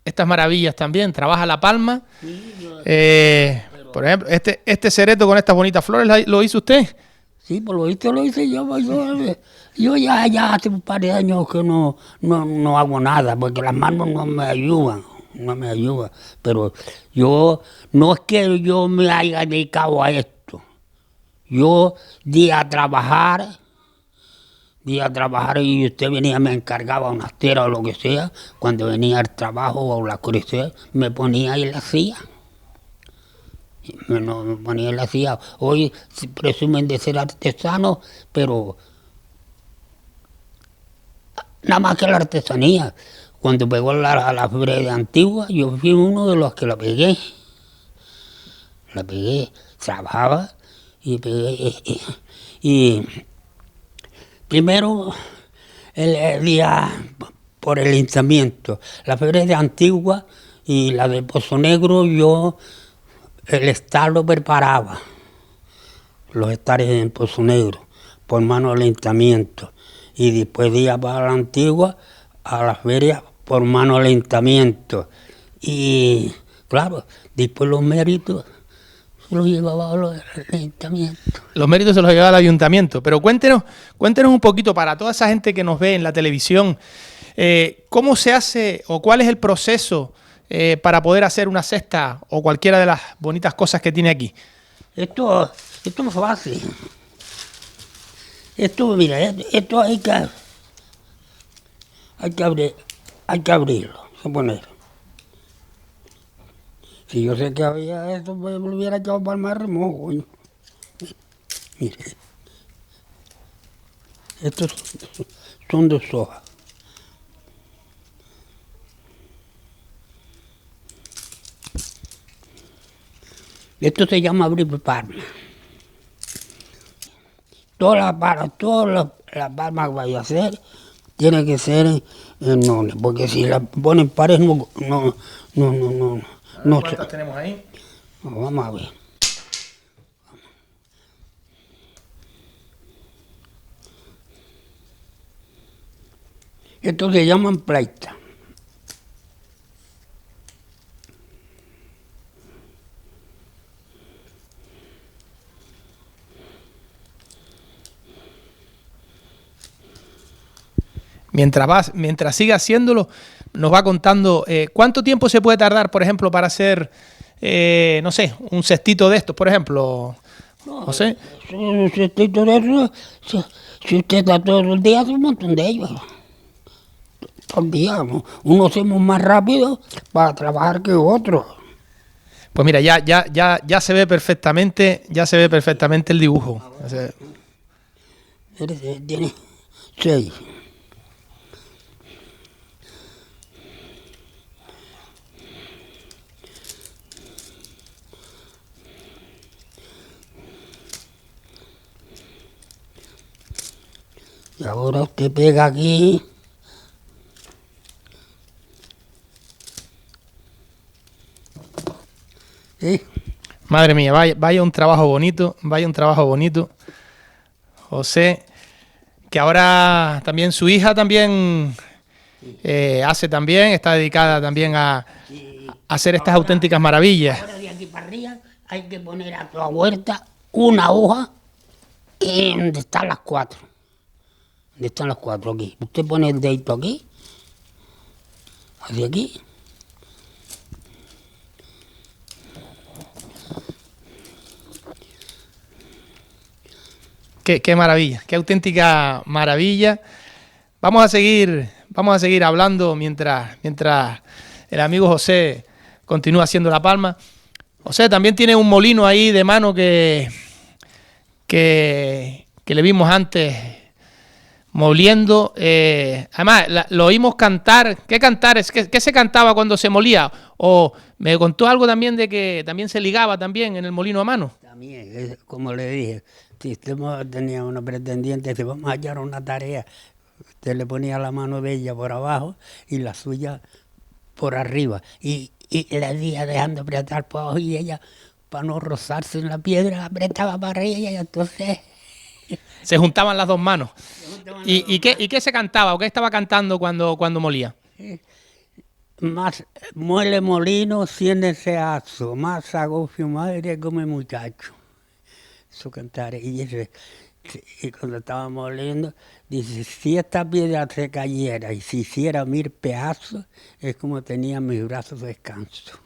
estas maravillas también. Trabaja la palma. Por ejemplo, este cereto con estas bonitas flores, ¿lo hizo usted? Sí, pues lo hice yo. Yo ya hace un par de años que no hago nada, porque las manos no me ayudan. Pero yo, no es que yo me haya dedicado a esto. Yo di a trabajar y usted venía, me encargaba una estera o lo que sea. Cuando venía al trabajo o la crecer, me ponía y la hacía. Me ponía y la hacía. Hoy presumen de ser artesanos, pero nada más que la artesanía. cuando pegó la fiebre de Antigua, yo fui uno de los que la pegué. La pegué, trabajaba y pegué. Y primero el día por el linchamiento, la fiebre de Antigua y la de Pozo Negro, el Estado lo preparaba, los hectáreas en Pozo Negro, por mano del ayuntamiento. Y después de ir para la Antigua, a las ferias, por mano del ayuntamiento. Y claro, después los méritos se los llevaba al ayuntamiento. Los méritos se los llevaba al ayuntamiento. Pero cuéntenos un poquito, para toda esa gente que nos ve en la televisión, ¿cómo se hace o cuál es el proceso para poder hacer una cesta o cualquiera de las bonitas cosas que tiene aquí? Esto no es fácil. Mira, esto hay que abrirlo, suponer. Si yo sé que había esto, pues me lo hubiera echado para el mar remojo, coño. Mire, estos son 2 hojas. Esto se llama abrir palma. Toda la palma que vaya a hacer tiene que ser en nones, porque si la ponen pares no. ¿Cuántas tenemos ahí? Vamos a ver. Esto se llaman plaita. Mientras siga haciéndolo, nos va contando cuánto tiempo se puede tardar, por ejemplo, para hacer, no sé, un cestito de estos, por ejemplo, José. Un cestito de eso, si usted está todo el día, hace un montón de ellos. Todo el día, uno hacemos más rápido para trabajar que otro. Pues mira, ya se ve perfectamente, el dibujo. O sea, tiene 6. Y ahora usted pega aquí. ¿Sí? Madre mía, vaya un trabajo bonito, José, que ahora también su hija también hace también, está dedicada también a hacer estas auténticas maravillas. Ahora de aquí para arriba hay que poner a toda huerta una hoja donde están las 4. ¿Dónde están las 4? Aquí. Usted pone el dedito aquí, hacia aquí. Qué maravilla, qué auténtica maravilla. Vamos a seguir hablando mientras el amigo José continúa haciendo la palma. José también tiene un molino ahí de mano que le vimos antes moliendo. Además, lo oímos cantar. ¿Qué cantares? ¿Qué se cantaba cuando se molía? O me contó algo también de que también se ligaba también en el molino a mano. También, como le dije, si usted tenía una pretendiente, se vamos a hallar una tarea. Usted le ponía la mano de ella por abajo y la suya por arriba. Y la día dejando apretar por abajo y ella, para no rozarse en la piedra, apretaba para arriba y entonces... Se juntaban las dos manos. ¿Y qué se cantaba o qué estaba cantando cuando molía? Más muele molino, ciéndese aso, más agofio madre come muchacho. Eso cantar. Y cuando estaba moliendo, dice, si esta piedra se cayera y se hiciera 1000 pedazos, es como tenía mis brazos de descanso.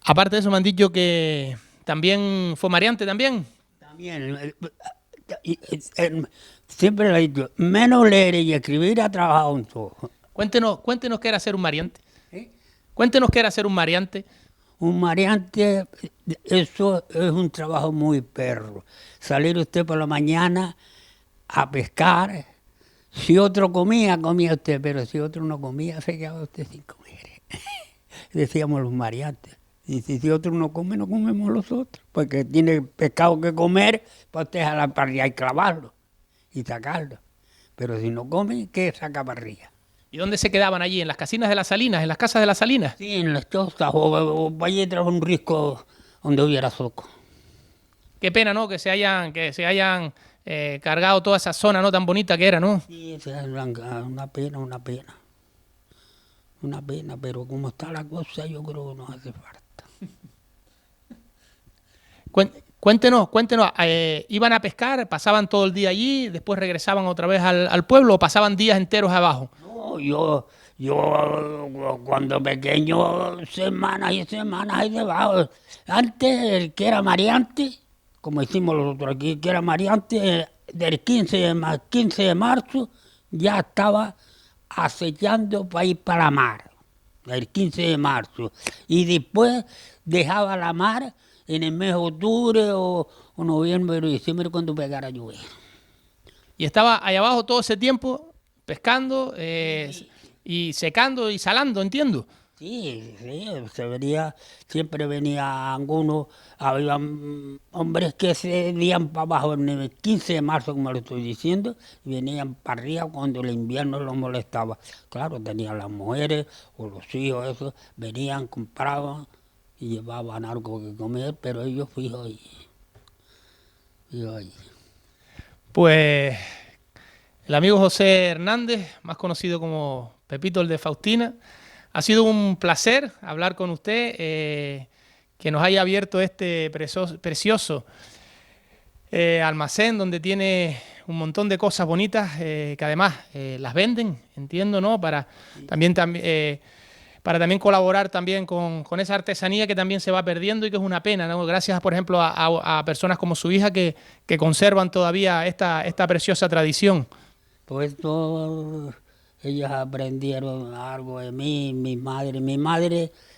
Aparte de eso, me han dicho que también fue mareante también. También, siempre le he dicho, menos leer y escribir ha trabajado un poco. Cuéntenos qué era ser un mareante. ¿Eh? Cuéntenos qué era ser un mareante. Un mareante, eso es un trabajo muy perro. Salir usted por la mañana a pescar, Si otro comía, comía usted, pero si otro no comía, se quedaba usted sin comer. Decíamos los mariantes. Y si otro no come, no comemos los otros. Porque tiene pescado que comer, pues usted a la parrilla y clavarlo y sacarlo. Pero si no come, ¿qué saca parrilla? ¿Y dónde se quedaban allí? ¿En las casinas de las Salinas? ¿En las casas de las Salinas? Sí, en las chozas o vaya a traer un risco donde hubiera soco. Qué pena, ¿no? Que se hayan cargado toda esa zona, ¿no? Tan bonita que era, ¿no? Sí, es una pena, una pena. Una pena, pero como está la cosa, yo creo que nos hace falta. Cuéntenos, ¿iban a pescar, pasaban todo el día allí, después regresaban otra vez al pueblo o pasaban días enteros abajo? No, yo cuando pequeño, semanas y semanas ahí debajo. Antes, el que era mariante, como decimos los otros aquí, que era mariante, del 15 de marzo, ya estaba acechando para ir para la mar, el 15 de marzo. Y después dejaba la mar en el mes de octubre o noviembre o diciembre cuando pegara lluvia. Y estaba allá abajo todo ese tiempo pescando y secando y salando, entiendo. Sí, siempre venía algunos, había hombres que se venían para abajo en el 15 de marzo, como lo estoy diciendo, y venían para arriba cuando el invierno los molestaba. Claro, tenían las mujeres o los hijos, eso, venían, compraban y llevaban algo que comer, pero ellos fijos ahí. Pues el amigo José Hernández, más conocido como Pepito el de Faustina, ha sido un placer hablar con usted, que nos haya abierto este precioso almacén donde tiene un montón de cosas bonitas que además las venden, entiendo, ¿no? Para también colaborar también con esa artesanía que también se va perdiendo y que es una pena, ¿no? Gracias, por ejemplo, a personas como su hija que conservan todavía esta preciosa tradición. Pues ellos aprendieron algo de mí, mi madre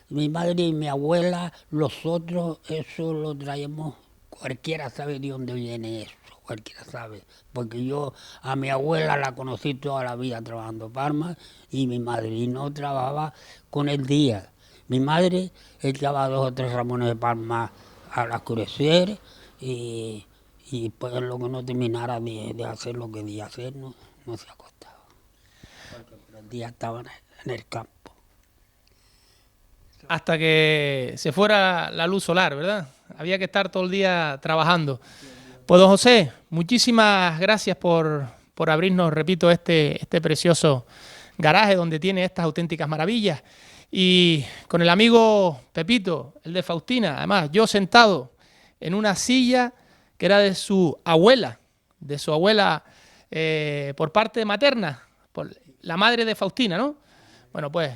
y mi abuela, los otros, eso lo traemos, cualquiera sabe de dónde viene eso, cualquiera sabe, porque yo a mi abuela la conocí toda la vida trabajando palmas y mi madre, y no trabajaba con el día. Mi madre echaba 2 o 3 ramones de palma al oscurecer y pues lo que no terminara de hacer lo que debía hacer, no se acostaba. Porque el día estaban en el campo. Hasta que se fuera la luz solar, ¿verdad? Había que estar todo el día trabajando. Pues don José, muchísimas gracias por abrirnos, repito, este precioso garaje donde tiene estas auténticas maravillas. Y con el amigo Pepito, el de Faustina, además yo sentado en una silla que era de su abuela por parte materna, por la madre de Faustina, ¿no? Bueno, pues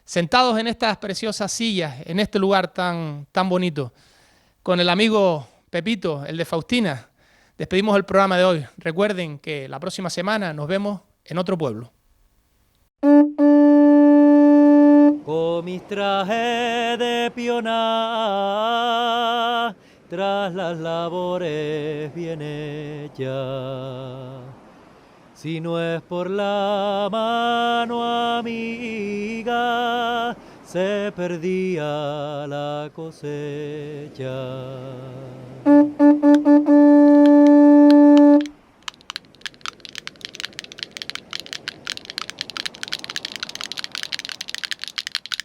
sentados en estas preciosas sillas, en este lugar tan bonito, con el amigo Pepito, el de Faustina, despedimos el programa de hoy. Recuerden que la próxima semana nos vemos en otro pueblo. Con mis trajes de pionar, tras las labores bien hechas. Si no es por la mano amiga, se perdía la cosecha.